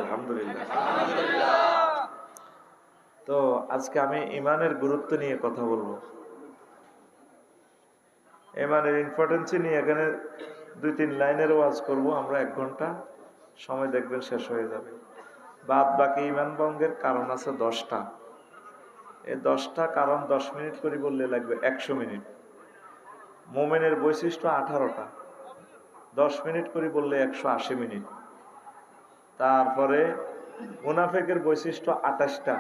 আলহামদুলিল্লাহ। তো আজকে আমি ইমানের গুরুত্ব নিয়ে কথা বলবো, ইমানের ইম্পর্টেন্স নিয়ে। এখানে 2-3 লাইনের ওয়াজ করব আমরা, 1 ঘন্টা সময় দেখবেন শেষ হয়ে যাবে। বাদ বাকি ইমান ভঙ্গের কারণ আছে 10টা। এই 10টা কারণ 10 মিনিট করে বললে লাগবে 100 মিনিট। মোমেনের বৈশিষ্ট্য 18টা, 10 মিনিট করে বললে 180 মিনিট। তারপরে মুনাফিকের বৈশিষ্ট্য 28টা,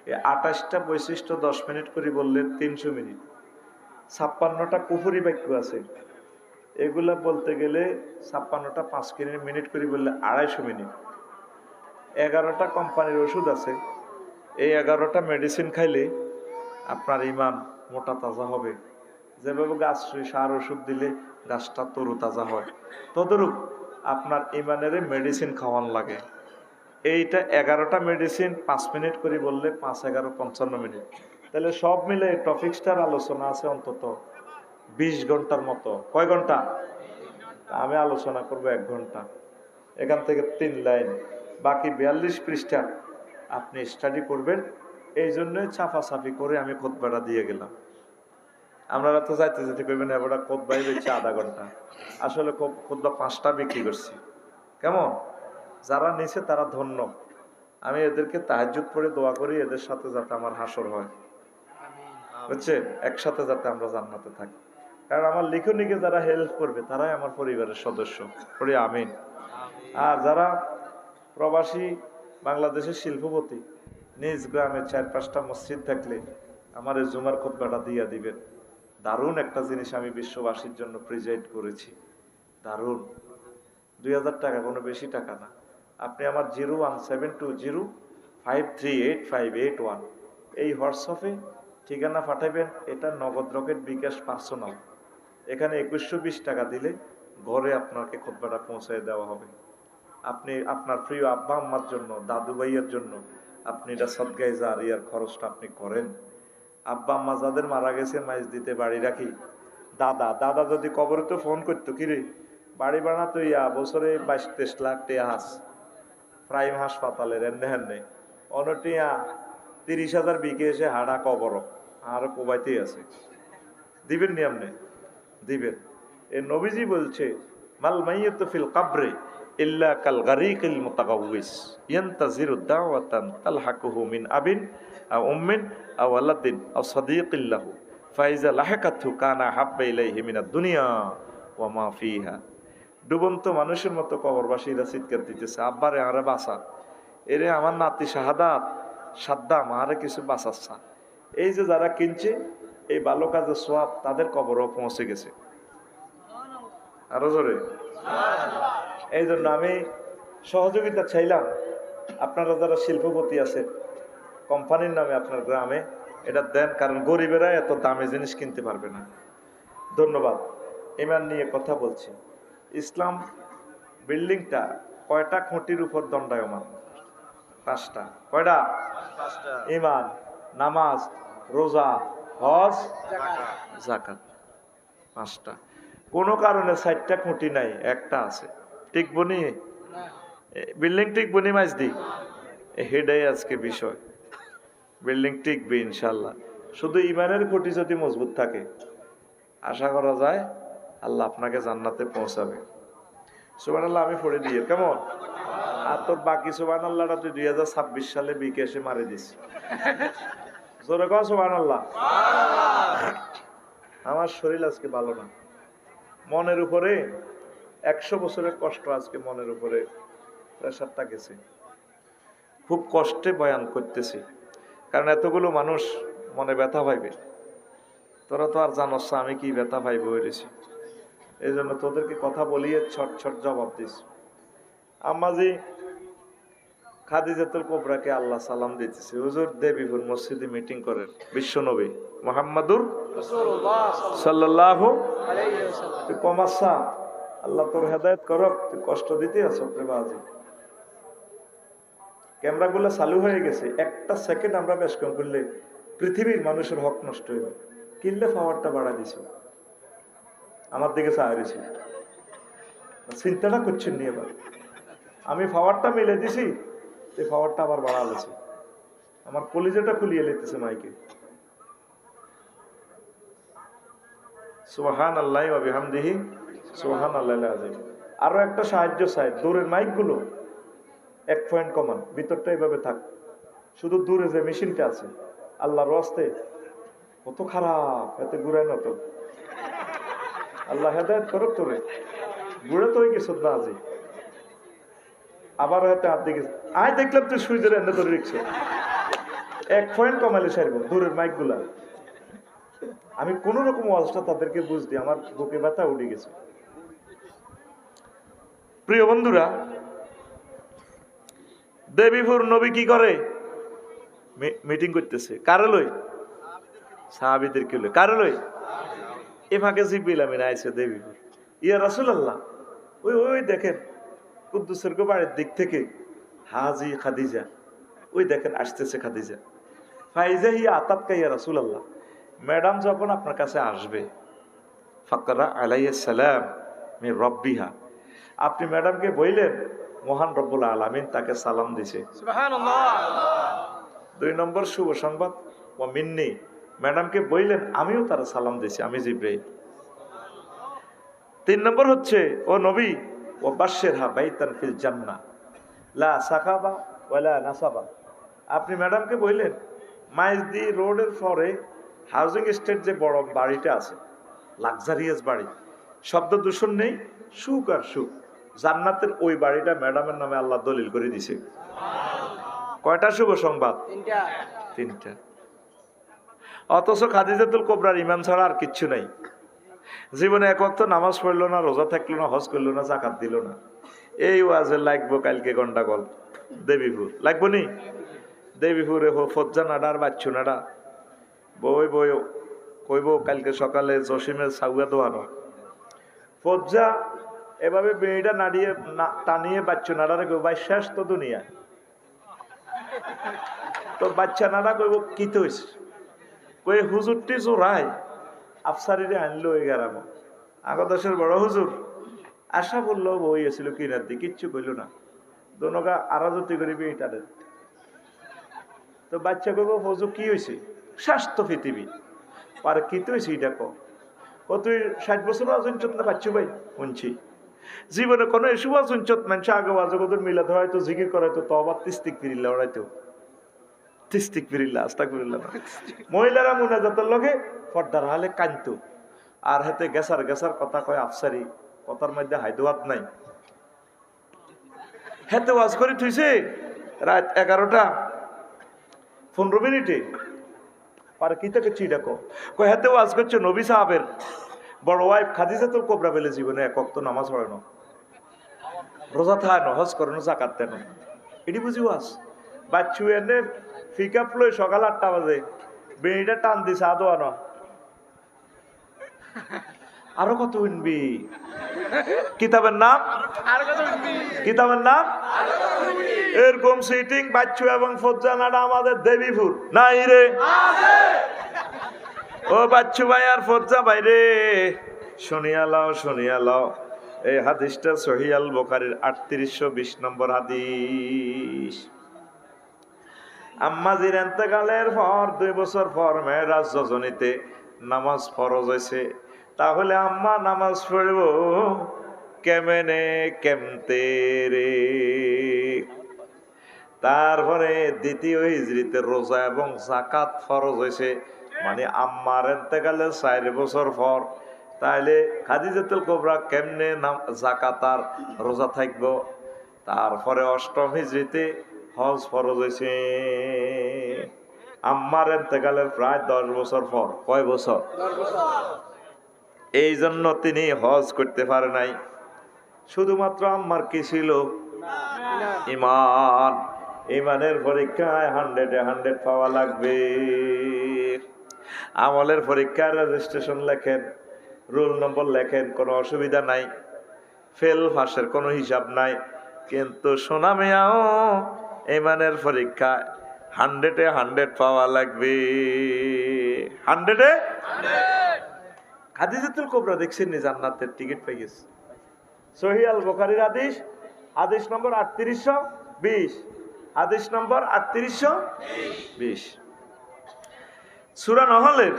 এই 28টা বৈশিষ্ট্য 10 মিনিট করে বললে 300 মিনিট। 56টা কুফরি বাক্য আছে, এগুলা বলতে গেলে 56টা 5 মিনিট করে বললে 250 মিনিট। 11টা কোম্পানির ওষুধ আছে, এই 11টা মেডিসিন খাইলে আপনার ইমান মোটা তাজা হবে। যেভাবে গাছ সার ওষুধ দিলে গাছটা তরু তাজা হয়, তদরূপ আপনার ইমানের মেডিসিন খাওয়ান লাগে। এইটা 11টা মেডিসিন 5 মিনিট করে বললে 5 11 55 মিনিট। তাহলে সব মিলে টপিক্সটার আলোচনা আছে অন্তত 20 ঘন্টার মতো। কয় ঘন্টা? আমি আলোচনা করব 1 ঘন্টা। এখান থেকে 3 লাইন, বাকি 42 পৃষ্ঠা আপনি স্টাডি করবেন। এই জন্যই চাফাচাফি করে আমি খুতবাটা দিয়ে গেলাম। আপনারা তো যাইতে যেতে করবেন এবার খুতবাই দিচ্ছে আধা ঘন্টা, আসলে খুতবা 5টা বিক্রি করছি। কেমন? যারা নিছে তারা ধন্য। আমি এদেরকে তাহাজ্জুদ পড়ে দোয়া করি এদের সাথে যাতে আমার হাসর হয়, বুঝছেন? একসাথে যাতে আমরা জান্নাতে থাকি। কারণ আমার লিখনিকে যারা হেল্প করবে তারাই আমার পরিবারের সদস্য। পড়ি আমিন। আর যারা প্রবাসী বাংলাদেশের শিল্পপতি, নিজ গ্রামে 4-5টা মসজিদ থাকলে আমার এই জুমার খুতবাটা দিয়ে দিবেন। দারুণ একটা জিনিস আমি বিশ্ববাসীর জন্য প্রেজেন্ট করেছি, দারুণ। 2000 টাকা, কোনো বেশি টাকা না। আপনি আমার 01720538581 এই হোয়াটসঅ্যাপে ঠিকানা পাঠাবেন। এটা নগদ রকেট বিকাশ পার্সোনাল। এখানে 2120 টাকা দিলে ঘরে আপনাকে খুতবাটা পৌঁছায় দেওয়া হবে। আপনি আপনার প্রিয় আব্বা আম্মার জন্য, দাদু ভাইয়ের জন্য আপনি এটা সদকায়ে জারিয়ার খরচটা আপনি করেন। আব্বা আম্মা যাদের মারা গেছে মাইজ দিতে বাড়ি রাখি, দাদা যদি কবরে তো ফোন করতো, কিরে বাড়ি বানাতো বছরে 22-23 লাখ টাকা হাস প্রাইম হাসপাতালের এনে হেনে অনটিয়া 30,000 বিকে এসে হাড়া কবর আরো কোবাইতেই আছে। দিবেন নি আপনি? দিবেন। এ নবীজি বলছে মাল মাইয়াতু ফিল কবরে ইল্লা কাল গারিকিল মুতাগাউইস ইয়ান্তাজিরু দাওয়াতান তালহাকুহু মিন আবিন আও উম্মিন আও ওয়ালাদিন আও সাদীকিল্লাহু ফাইজা লাহাকাতহু কানা হাব্বা ইলাইহি মিনাদ দুনিয়া ওয়া মা ফিহা। ডুবন্ত মানুষের মতো কবরবাসীরা চিৎকার দিতেছে, আব্বারে আরে বাঁচা, এরে আমার নাতি শাহাদাত সাদ্দাম আরে কিছু বাঁচাচ্ছা। এই যে যারা কিনছে এই ভালো কাজের সোয়াব তাদের কবরও পৌঁছে গেছে। আরো জোরে। এই জন্য আমি সহযোগিতা চাইলাম, আপনারা যারা শিল্পপতি আছে কোম্পানির নামে আপনার গ্রামে এটা দেন, কারণ গরিবেরা এত দামি জিনিস কিনতে পারবে না। ধন্যবাদ। ইমান নিয়ে কথা বলছি। ইসলাম বিল্ডিংটা কয়টা খুঁটির উপর দণ্ডায়মান? 5টা। কয়টা? 5টা। ইমান, নামাজ, রোজা, হজ, যাকাত। 5টা। কোনো কারণে 4টা খুঁটি নাই, একটা আছে। ঠিক বনি বিল্ডিং ঠিক বনি মাইজ দি হেডাই আজকে বিষয়। বিল্ডিং টিকবে ইনশাল্লাহ। শুধু ইমানের খুঁটি যদি মজবুত থাকে আশা করা যায় আল্লাহ আপনাকে জান্নাতে পৌঁছাবে। সুবহানাল্লাহ আমি পড়ে দিয়ে কেমন? আর তোর বাকি সুবহানাল্লাহটা তুই 2026 সালে বিকেশে মারি দিস। জোরে কও সুবহানাল্লাহ। আমার শরীর আজকে ভালো না, মনের উপরে 100 বছরের কষ্ট আজকে মনের উপরে প্রেশারটা গেছে। খুব কষ্টে বয়ান করতেছি, কারণ এতগুলো মানুষ মনে ব্যথা পাইবে। তোরা তো আর জানোস আমি কি ব্যথা পাইব হয়েছি, এই জন্য তোদেরকে কথা বলিয়ে ছট ছট জবাব দিস। আম্মাজি খাদিজাতুল কুবরাকে আল্লাহ সালাম দিতেছে, হুজুর দেবীপুর মসজিদে মিটিং করেন বিশ্বনবী মুহাম্মাদুর রাসূলুল্লাহ সাল্লাল্লাহু আলাইহি ওয়াসাল্লাম। তুই কমাসা, আল্লাহ তোর হেদায়েত করক, তুই কষ্ট দিতে আছো প্রেমাজি। ক্যামেরাগুলো চালু হয়ে গেছে, একটা সেকেন্ড আমরা বেশ কম করলে পৃথিবীর মানুষের হক নষ্ট হইবে। কিনলে পাওয়ারটা বাড়া দিছ, আমার দিকে চাহিয়েছি, চিন্তাটা করছেন নি এবার। আমি পাওয়ারটা মিলে দিছি, এই পাওয়ারটা আবার বাড়ালেছে, আমার কলিজাটা খুলিয়ে লেতেছে মাইকে। সুবহানাল্লাহি ওয়া বিহামদিহি সুবহানাল্লাহিল আযীম। আরো একটা সাহায্য চাই, দূরের মাইকগুলো 1 পয়েন্ট কমান, ভিতরটা এইভাবে থাক, শুধু দূরে যে মেশিনটা আছে আল্লাহর রাস্তে কত খারাপ, এতে ঘুরায় না তো। আল্লাহ হেদায়েত করুক তোরে, ঘুরে তো হয়ে গেছ না আজি, আবার হয়তো হাত দিকে আয় দেখলাম তুই সুইজের এনে ধরে রিক্সা 1 পয়েন্ট কমাইলে সারব দূরের মাইকগুলা। আমি কোন রকম ওয়াজটা তাদেরকে বুঝদি, আমার বুকে ব্যথা উঠে গেছে। প্রিয় বন্ধুরা, দেবীপুর নবী কি করে? মিটিং করতেছে, কারে লই? সাহাবীদেরকে লই। কারে লই? এ ফাঁকে জিবরিল আমিন আইছে দেবীপুর। ইয়া রাসূলুল্লাহ, ওই ওই দেখেন কুদ্দুসের বাড়ির দিক থেকে হাজি খাদিজা, ওই দেখেন আসতেছে খাদিজা। ফাইজা হিয়া আতাতকা ইয়া রাসূলুল্লাহ, ম্যাডাম যখন আপনার কাছে আসবে, ফাকরা আলাইহিস সালাম মির রাব্বিহা, আপনি ম্যাডামকে বললেন মহান রব্বুল আলামিন তাকে সালাম দিছে। সুবহানাল্লাহ। 2 নম্বর শুভ সংবাদ, ওয়া মিন্নি, ম্যাডামকে বললেন আমিও তার সালাম দিছি, আমি জিবরাইল। 3 নম্বর হচ্ছে, ও নবী, ওয়া বাশশিরহা বাইতান ফিল জান্নাহ লা সাকাবা ওয়ালা নাসাবা, আপনি ম্যাডামকে বললেন মাইজদি রোডের পরে হাউজিং এস্টেট যে বড় বাড়িটা আছে, লাক্সারিয়াস বাড়ি, শব্দ দূষণ নেই, সুখ আর সুখ, জান্নাতের ওই বাড়িটা ম্যাডামের নামে আল্লাহ দলিল করে দিছে। কয়টা শুভ সংবাদ? 3টা। অথচ খাদিজাতুল কুবরার ঈমান ছাড়া আর কিচ্ছু নাই। জীবনে 1 ওয়াক্ত নামাজ পড়লো না, রোজা থাকলো না, হজ করলো না, যাকাত দিল না। এই ওয়াজে লাগবো কালকে গন্ডাগোল, দেবীপুর লাগবো নি? দেবীপুরে ফজ্জা নাডা আর বাচ্চু নাডা বই বই কইব কালকে সকালে জসিমের সাউয়া দোয়ানো। ফজ্জা এভাবে বেড়িটা নাড়িয়ে টানিয়ে বাচ্চু নাড়ারে কইব ভাই শেষ তো দুনিয়া। তো বাচ্চা নাড়া কইব কি তো হইছে, কই হুজুরটি জোড়ায় আফসারিরে আনলো এই গেরাম আগদেশের বড় হুজুর আশা বললো বই আছিল কিনার দিয়ে, কিচ্ছু কইল না, দোনগা আরাজতি করিবি এটাদের। তো বাচ্চা কইব হুজুর কি হয়েছে? স্বাস্থ্য পৃথিবী আর কি তো হয়েছে এটা কো, তুই 60 বছর অজঞ্চত না বাচ্চু ভাই শুনছি, জীবনে কোনো এসব অজঞ্চত মানুষ আগে আজগদের মিলা ধরাইতো, জিকির করাইতো, তওবা তিস্তিক ফিরিল্লা ওরাইতো, তিস্তিক ফিরিল্লা আস্তাগফিরুল্লাহ। মহিলারা মুনাজাতের লগে পর্দার হালে কাঁদতো, আর হাতে গেসার গেসার কথা কয় আফসারি, কথার মধ্যে হায়দোয়াত নাই। হাতে ওয়াজ করে থুইছে রাত 11টা 15 মিনিটে, আর কি থেকে চিড়া কয় হাতে ওয়াজ করছে নবী সাহাবের বড় ওয়াইফ খাদিজাতুল কুবরা বলে জীবনে 1 ওয়াক্ত নামাজ পড়ে না, রোজা থাকে না, হজ করে না, যাকাত দেয় না, এটি বুঝি ওয়াজ। বাচ্চু এনে পিকআপ লই সকাল 8টা বাজে বেড়িটা টান দিছে আদোয়ানো, আরো কত উঠবি কিতাবের নাম, কিতাবের নাম এরকম সিটিং বাচ্চু এবং ফজ্জানাটা আমাদের দেবীপুর নাই রে। ও বাচ্চু ভাই আর ফজ্জা ভাই রে, শুনিয়া লাও শুনিয়া লাও, এই হাদিসটা সহিহ আল বুখারীর 3820 নম্বর হাদিস। আম্মাজির ইন্তেকালের পর 2 বছর পর মেরাজ রজনীতে নামাজ ফরজ হয়েছে, তাহলে আম্মা নামাজ পড়ব কেমনে কেমতে রে। তারপরে 2য় হিজরিতে রোজা এবং যাকাত ফরজ হয়েছে, মানে আম্মার ইন্তেকালের 4 বছর পর, তাইলে খাদিজাতুল কুবরা কেমনে যাকাত আর রোজা থাকবো। তারপরে 8ম হিজরিতে হজ ফরজ হয়েছে আম্মার ইন্তেকালের প্রায় 10 বছর পর। কয় বছর? 10 বছর। এই জন্য তিনি হজ করতে পারে নাই। শুধুমাত্র আম্মার কি ছিল? ঈমান। ঈমানের পরীক্ষায় 100-100 পাওয়া লাগবে। আমলের পরীক্ষার রেজিস্ট্রেশন লেখেন, রোল নম্বর লেখেন, কোনো অসুবিধা নাই, ফেল ফাঁসের কোনো হিসাব নাই। কিন্তু সোনা মিয়াও ঈমানের পরীক্ষায় 100-100 পাওয়া লাগবে। 100-এ খাদিজাতুল কুবরা দেখছেন নি জান্নাতের টিকিট পেয়ে গেছে। সহিহ আল বুখারীর হাদিস হাদিস নম্বর 3820, হাদিস নম্বর 3820, সূরা নহলের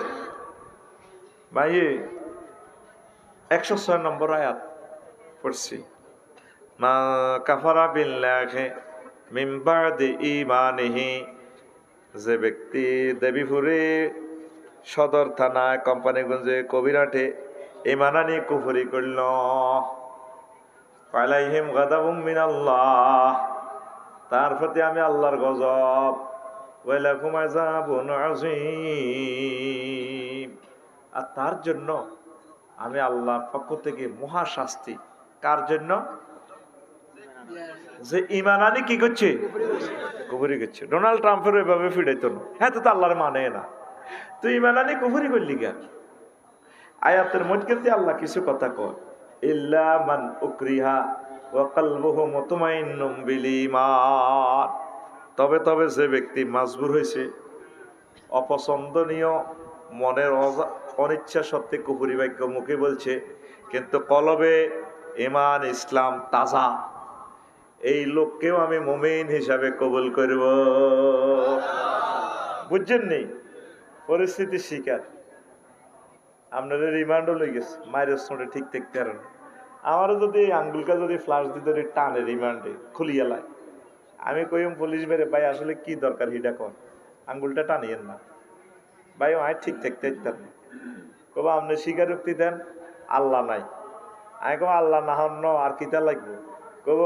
ভাই 106 নম্বর আয়াত পড়ছি। মা কাফারা বিল্লাহি মিন বাদি ঈমানিহি, যে ব্যক্তি দেবীপুরে সদর থানায় কোম্পানিগঞ্জে কবিরাটে ঈমান আনি কুফরি করল, আলাইহিম গাদাবুম মিনাল্লাহ, তার প্রতি আমি আল্লাহর গজব, ওয়া লাকুম আযাবুন আযীম, আর তার জন্য আমি আল্লাহর পক্ষ থেকে মহা শাস্তি। কার জন্য? যে ঈমান আনি কি করছে? কুফরি করছে। ডোনাল্ড ট্রাম্পের এভাবে ফিরাইতো না, হ্যাঁ তো আল্লাহর মানে না, তুই ঈমান আনি কুফরি করলি কেন? আয়াতের মধ্যে আল্লাহ কিছু কথা কয়, ইল্লা মান উকরিহা ওয়া কলবুহু মুতমাইন্নুম বিল ঈমান, তবে তবে যে ব্যক্তি মাজবুর হয়েছে, অপছন্দনীয় মনের অনিচ্ছা সত্ত্বে কুফরি বাক্য মুখে বলছে, কিন্তু কলবে ঈমান ইসলাম তাজা, এই লোককেও আমি মুমিন হিসাবে কবুল করব। বুঝছেন নি? পরিস্থিতি শিকার আপনাদের রিমান্ডও লই গেছে, মায়ের সঙ্গে ঠিক থাকতে পারেন। আমারও যদি আঙ্গুলটা যদি ফ্লাশ দিতে টানে রিমান্ডে খুলিয়া লাই, আমি কইম পুলিশ বেড়ে ভাই আসলে কি দরকার হিডা কর, আঙ্গুলটা টানিয়েন না ভাই, আমি ঠিক থাকতে পারেন। কবা আপনি স্বীকারোক্তি দেন আল্লাহ নাই, আমি কব আল্লাহ না হন আর কিতা লাগবো, কব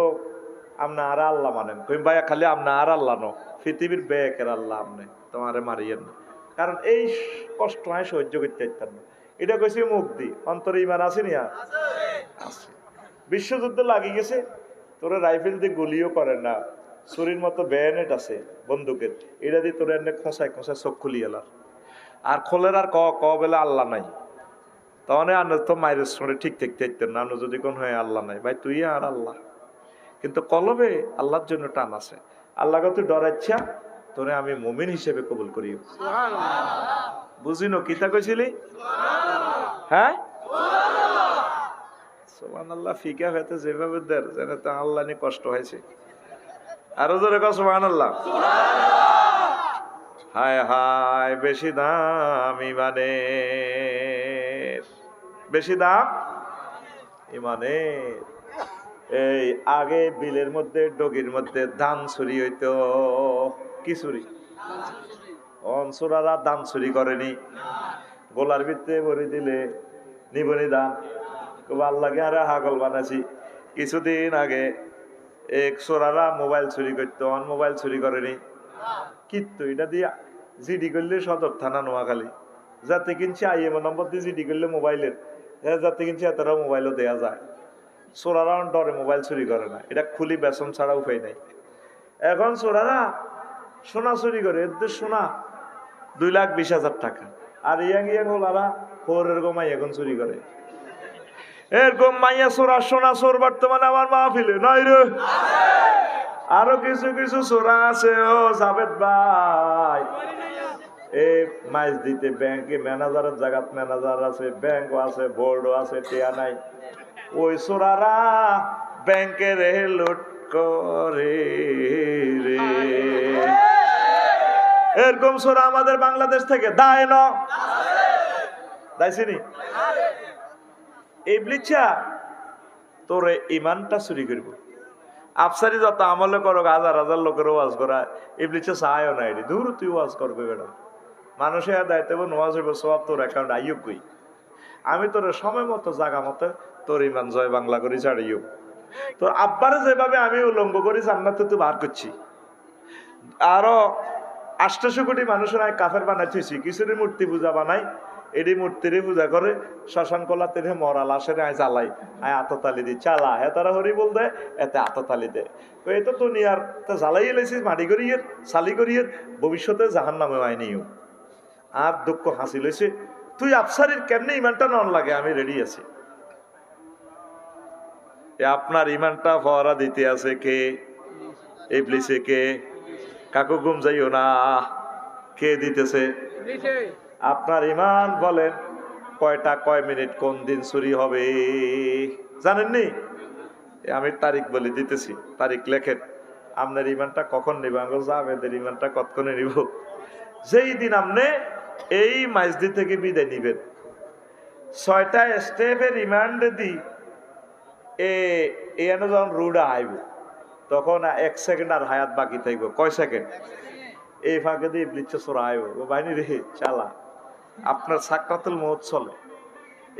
আপনি আর আল্লাহ মানেন, কইম ভাইয়া খালি আপনি আর আল্লাহ ন, পৃথিবীর বেকের আল্লাহ আপনি, তোমারে মারিয়েন না, কারণ এই কষ্ট আমি সহ্য করতে পারতাম না। এটা কইছি মুক্তি, অন্তরে ঈমান আছে নি? আছে। বিশ্বযুদ্ধ লাগি গেছে, তোরা রাইফেল দিয়ে গুলিও করে না, ছুরির মতো ব্যানেট আছে বন্দুকের, এটা দিয়ে তোরা এনে খোঁচায় খোঁচায় চোখ খুলিয়ে এলার, আর খোলের আর ক বেলা আল্লাহ নাই, তখন আন্না তো মায়ের সঙ্গে ঠিক থাকতে পারতেন না। আন্না যদি কোন হয় আল্লাহ নাই, ভাই তুই আর আল্লাহ, কিন্তু কলবে আল্লাহর জন্য টান আছে। আল্লাহকে তুই ডরাচ্ছা, তোরে আমি মুমিন হিসেবে কবুল করি। বুঝিনো কিতা কইছিলি? হ্যাঁ, সুবহানাল্লাহ। ফিকা ফেতে যেভাবে দেয় যেন তো আল্লাহ নিয়ে কষ্ট হয়েছে। আরো জোরে কও সুবহানাল্লাহ। হায় হায়, বেশি দাম ইমানের, বেশি দাম ইমানের। এই আগে বিলের মধ্যে ডগির মধ্যে ধান চুরি হইতো, কি চুরি? অনসুরারা ধান চুরি করেনি, গোলার ভিতরে ভরে দিলে নিবনি দান, খুব আল্লাহকে আরে হাগল বানাইছি। কিছুদিন আগে এক চোরারা মোবাইল চুরি করতো, মোবাইল চুরি করেনি, কিন্তু এটা দিয়ে জিডি করলে সদর থানা নোয়াখালী, যাতে কিনছে আইএমও নম্বর দিয়ে জিডি করলে মোবাইলের, যাতে কিনছে এতটা মোবাইলও দেওয়া যায়। চোরারা ডরে মোবাইল চুরি করে না, এটা খুলি বেসন ছাড়া উপায় নাই। এখন চোরারা সোনা চুরি করে, এদের সোনা 2,20,000 টাকা, আর ইয়াং ইয়াং ওলারা এরকম এখন চুরি করে। এরকম মাইয়া চোরা সোনা চোর বর্তমানে আমার মাহফিলে নাই রে। আরো কিছু কিছু চোরা আছে ও জাবেদ ভাই, এই মাইজ দিতে ব্যাংকে ম্যানেজারের জায়গাত ম্যানেজার আছে, ব্যাংকও আছে, বোর্ডও আছে, টিয়া নাই। ওই চোরারা ব্যাংকে রে লুট করে রে। এরকম চোরা আমাদের বাংলাদেশ থেকে দায় ন দাইছিনি। ইবলিসা তোরে ইমানটা চুরি করব, আফসারি যত আমলে করো, হাজার হাজার লোকের ওয়াজ করা, ইবলিসা চায়ও না, এটি দূর তুই ওয়াজ করবে বেটা, মানুষের দায়িত্ব নোয়াজ হইব, সব তোর অ্যাকাউন্ট আইও কই, আমি তোর সময় মতো জায়গা মতো তোর ইমান জয় বাংলা করি ছাড়িও। তোর আব্বারে যেভাবে আমি উলঙ্গ করি জান্নাতে তুই বার করছি, আরো 800 কোটি মানুষের আমি কাফের বানাই থুইছি, কিছুরই মূর্তি পূজা বানাই, এটি মূর্তিরে পূজা করে, শ্মশান কলা তেরে মরা লাশের আয় জ্বালাই, আয় আততালি দি চালা, হে তারা হরি বল দেয়, এতে আততালি দেয়। তো এই তো দুনিয়ার তা জ্বালাই এলেছিস মাটি করিয়ে সালি করিয়ে, ভবিষ্যতে জাহান নামে আইনিও। আর দুঃখ হাসি লইছে, তুই আফসারির কেমনে ইমানটা নন লাগে, আমি রেডি আছি। আপনার ইমানটা ফওয়ারা দিতে আছে কে? ইবলিসে কে? কাকু ঘুম যাইও না, কে দিতেছে? আপনার ইমান বলেন কয়টা কয় মিনিট কোন দিন চুরি হবে জানেননি? আমি তারিখ বলে দিতেছি, তারিখ লেখেন। আপনার ইমানটা কখন নিব? জাভেদের ইমানটা কতক্ষণে নিব? যেই দিন আপনি এই মাইজদি থেকে বিদায় নিবেন, 6টা স্টেপের রিমান্ডে দি এনে যখন রুডা আইব, তখন 1 সেকেন্ড আর হায়াত বাকি থাকবে। কয় সেকেন্ড? এই ফাঁকে দিয়ে ইবলিস চোরা আইব, ও বাহিনী রে চালা, আপনার সাকরাতুল মউত চলে।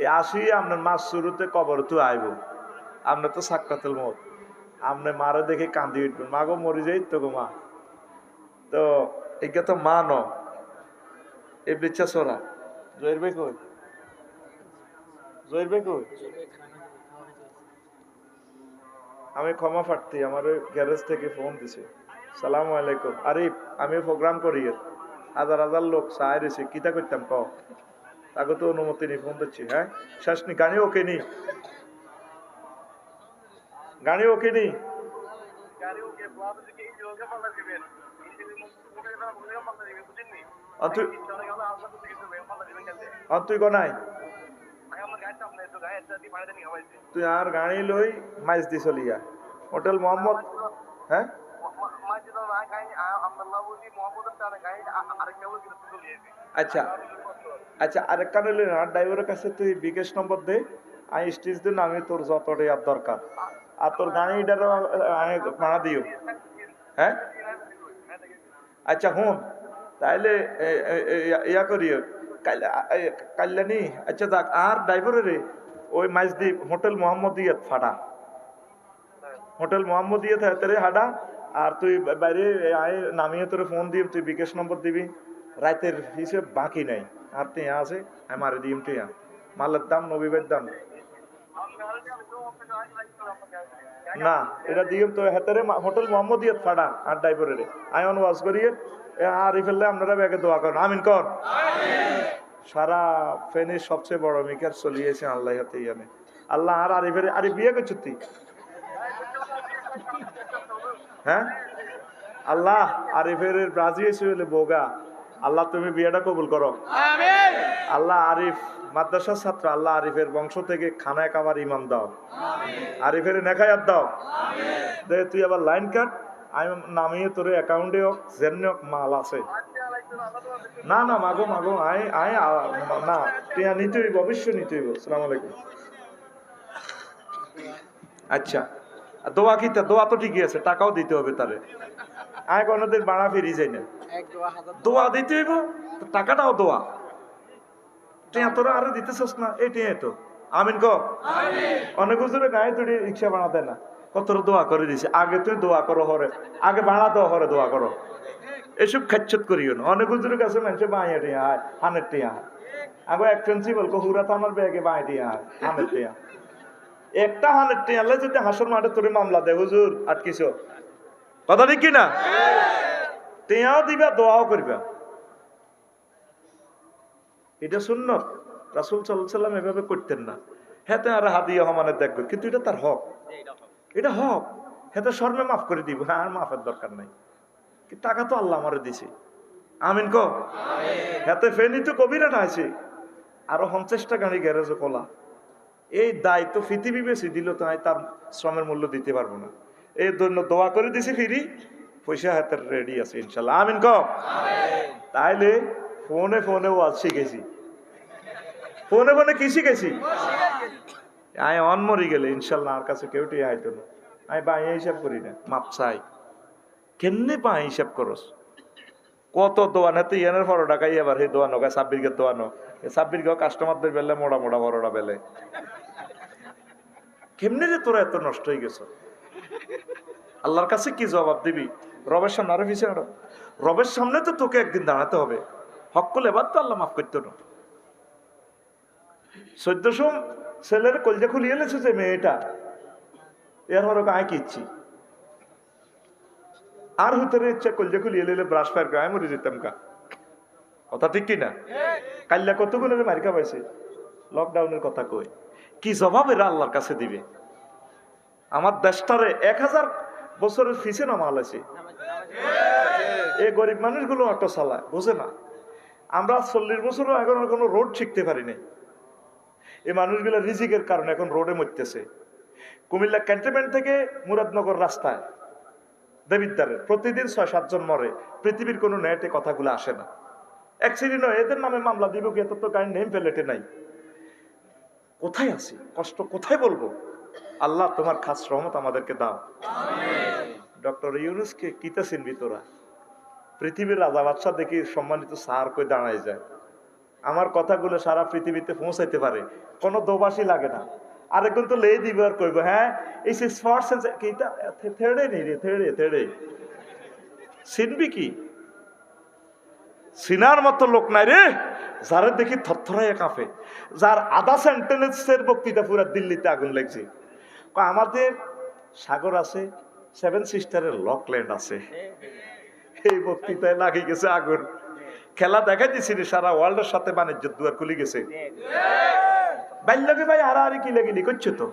এই আসি আপনার মাস শুরুতে কবর তো আইব, আপনার তো সাকরাতুল মউত। আপনি মারে দেখে কান্দি উঠবেন, মা গো মরি যাই তো গো মা। তো এটা তো মা ন, ইবলিস চোরা। জয়ের ভাই কই? জয়ের ভাই কই? আমি ক্ষমা প্রার্থী, আমার ওই গ্যারেজ থেকে ফোন দিছে। সালাম আলাইকুম। আরে আমি প্রোগ্রাম করি, হাজার হাজার লোক চাই রয়েছে, কিতা করতাম ক? তাকে তো অনুমতি নি ফোন দিচ্ছি। হ্যাঁ শেষ নি, গাড়ি ওকে নি, গাড়ি ওকে নি। তুই কনাই, তুই আর গাড়ি লই মাইজ দি চলিয়া হোটেল মোহাম্মদ। হ্যাঁ আচ্ছা আচ্ছা, আরেকটা নিলি না, ড্রাইভারের কাছে তুই বিকাশ নম্বর দে, আমি স্টেজ দিন, আমি তোর যতটা আর দরকার, আর তোর গাড়িটার ভাড়া দিও। হ্যাঁ আচ্ছা হুন, তাইলে ইয়া করিও কাল্যাণী। আচ্ছা যাক, আর ড্রাইভারের ওই মাইজদি হোটেল মোহাম্মদিয়াত ফাটা, হোটেল মোহাম্মদিয়াত হাতেরে হাডা। আর তুই বাইরে আয় নামিয়ে তোর ফোন দিম, তুই বিকাশ নম্বর দিবি। রাতের হিসেব বাকি নাই, আর টিয়া আছে আমার দিম, টিয়া মালের দাম নবীবের দাম না, এটা দিম তো হাতেরে হোটেল মোহাম্মদিয়াত ফাটা। আর ড্রাইভারের আয়ন ওয়াজ করিয়ে আর ফেললে আপনারা ব্যাগে দোয়া করেন, আমিন কর। সারা ফেনীর সবচেয়ে বড় মিকার চলিয়েছে আল্লাহ হাতে ইয়ানে। আল্লাহ আর আরিফের, আরে বিয়ে করছো তুই? হ্যাঁ আল্লাহ আরিফের ব্রাজি এসে হলে বোগা, আল্লাহ তুমি বিয়েটা কবুল করো। আল্লাহ আরিফ মাদ্রাসার ছাত্র, আল্লাহ আরিফের বংশ থেকে খানায় কাবার ইমাম দাও, আরিফের নেখায়াত দাও। দে তুই আবার লাইন কাট, আমি নামিয়ে তোর অ্যাকাউন্টে হোক যেমনি হোক মাল আছে। না না মাগো মাগো, আয় আয় না, টিয়া নিতে হইব, অবশ্যই নিতে হইব। আসসালামু আলাইকুম। আচ্ছা দোয়া কি? দোয়া তো ঠিকই আছে, টাকাও দিতে হবে তারে। আয় কোনদিন বাড়া ফিরি যাই না, দোয়া দিতে হইব, টাকাটাও দোয়া। টিয়া তোরা আরো দিতেছস না, এই টিয়া তো আমিন ক। অনেক হুজুরে গায়ে তুই রিক্সা ভাড়া দেয় না, কত দোয়া করে দিছে। আগে তুই দোয়া করো হরে, আগে ভাড়া দেওয়া হরে দোয়া করো। এসব খাচ্ছত করিও না। অনেক হুজুরের কাছে মানুষের বাঁয়ে টিয়া হয়, হানের টিয়া হয়। আগে এক প্রিন্সিপাল হুরা থানার ব্যাগে বাঁয়ে টিয়া হয়, হানের টিয়া। একটা হানের টিয়া যদি হাসর মাঠে তোরে মামলা দেয়, হুজুর আটকিছ, কথা ঠিক কিনা? টিয়াও দিবা, দোয়াও করবা, এটা সুন্নত। রাসূল সাল্লাল্লাহু আলাইহি সাল্লাম এভাবে করতেন না। হেতে আর হাদিয়া হমানে দেখবে, কিন্তু এটা তার হক, এটা হক। হেতে শর্মে মাফ করে দিব, হ্যাঁ আর মাফের দরকার নাই, টাকা তো আল্লাহ আমারে দিছে। আমিন ক। হেতে ফেনি তো কবিরা না আছে, আরো 50টা গাড়ি গ্যারেজে খোলা। এই দায়িত্ব পৃথিবী বেশি দিল তো আমি তার শ্রমের মূল্য দিতে পারবো না। এই জন্য দোয়া করে দিছি, ফিরি পয়সা হাতের রেডি আছে ইনশাল্লাহ। আমিন ক। তাইলে ফোনে ফোনে ওয়াজ শিখেছি, ফোনে ফোনে কি শিখেছি? আমি অনমরি গেলে ইনশাল্লাহ আর কাছে কেউ টিয়া আইতো না। আমি বাঁয়ে হিসাব করি না, মাপ চাই। কেমনে বাঁয়ে হিসাব করস? কত দোয়ান হাতে ইয়ানের 12 টাকাই, এবার সেই দোয়ানো গায়ে 26 দোয়ানো, 26 গাও কাস্টমারদের বেলে মোড়া মোড়া বড়টা বেলে। কেমনে রে তোরা এত নষ্ট হয়ে গেছ? আল্লাহর কাছে কি জবাব দিবি? রবের সামনে আরো পিছিয়ে আরো, রবের সামনে তো তোকে একদিন দাঁড়াতে হবে। হক করলে এবার তো আল্লাহ মাফ করতো না। 1400 ছেলের কলজা খুলিয়ে এলেছে যে মেয়েটা, এর হরক আয় কি ইচ্ছি আর হুতরে ইচ্ছা কলজা খুলিয়ে এলে ব্রাশ ফায়ার গায়ে মরে যেতাম কা। কথা ঠিক কিনা? কাল্লা কতগুলো মারিকা পাইছে লকডাউনের কথা কই, কি জবাব এরা আল্লাহর কাছে দিবে? আমার দেশটারে 1000 বছরের ফিসে নামাল আছে, এই গরিব মানুষগুলো অটো চালায়, বুঝে না। আমরা 40 বছরও এখন কোনো রোড শিখতে পারি নাই। এই মানুষগুলো রিজিকের কারণে এখন রোডে মরতেছে। কুমিল্লা ক্যান্টনমেন্ট থেকে মুরাদনগর রাস্তায় দেবিদ্বারের প্রতিদিন 6-7 জন মরে। পৃথিবীর কোনো নেটে কথাগুলো আসে না। অ্যাক্সিডেন্ট হয়, এদের নামে মামলা দিব কি? এত তো গাড়ির নেম প্লেটে নাই। কোথায় আছি, কষ্ট কোথায় বলবো? আল্লাহ তোমার খাস রহমত আমাদেরকে দাও। ডক্টর ইউনূসকে কিতা চিনবি তোরা? পৃথিবীর রাজা বাদশাহ দেখি সম্মানিত স্যার কই দাঁড়ায় যায়। আমার কথাগুলো সারা পৃথিবীতে পৌঁছাইতে পারে, কোনো দোবাসী লাগে না। আরেকজন তো লেই দিবে আর কইব হ্যাঁ এই থেড়ে নেই রে, থেড়ে চিনবি কি? সিনার মতো লোক নাই রে, যারা দেখি থরথরাইয়া কাঁপে, যার আধা সেন্টেন্সের বক্তৃতা পুরা দিল্লিতে আগুন লাগছে। আমাদের সাগর আছে, 7 সিস্টারের লকল্যান্ড আছে, এই বক্তৃতায় লাগে গেছে আগুন। খেলা দেখা দিছি সারা ওয়ার্ল্ডের সাথে বাণিজ্য দুয়ার খুলে গেছে। বাইল্যকে ভাই হারাহারি কি লেগেলি করছে তো।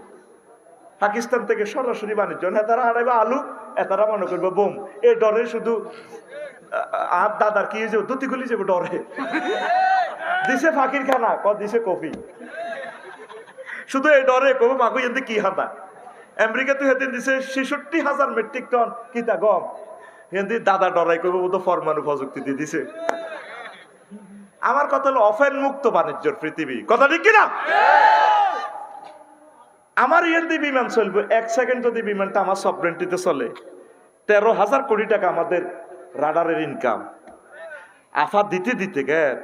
পাকিস্তান থেকে সরাসরি বাণিজ্য, নেতারা হারাইবা আলু, এতারা মনে করবো বোম। এই ডরে শুধু আর দাদার কি হয়েছে, ধুতি খুলি যাবে ডরে। দিছে ফাঁকির খানা, দিছে কফি, শুধু এই ডরে কব মাগু এতে কি হাতা। আমেরিকা তো হেদিন দিছে 66,000 মেট্রিক টন কিতা গম। হেদি দাদা ডরাই কব তো পরমাণু প্রযুক্তি দিয়ে দিছে। আমার কথা হলো অফেন মুক্ত বাণিজ্যর পৃথিবী, কথা ঠিক কিনা? আমার ইয়েন্দি বিমান চলবে 1 সেকেন্ড, যদি বিমানটা আমার সফরেন্টিতে চলে 13,000 কোটি টাকা আমাদের রাডারের ইনকাম। আফা দিতে দিতে গেল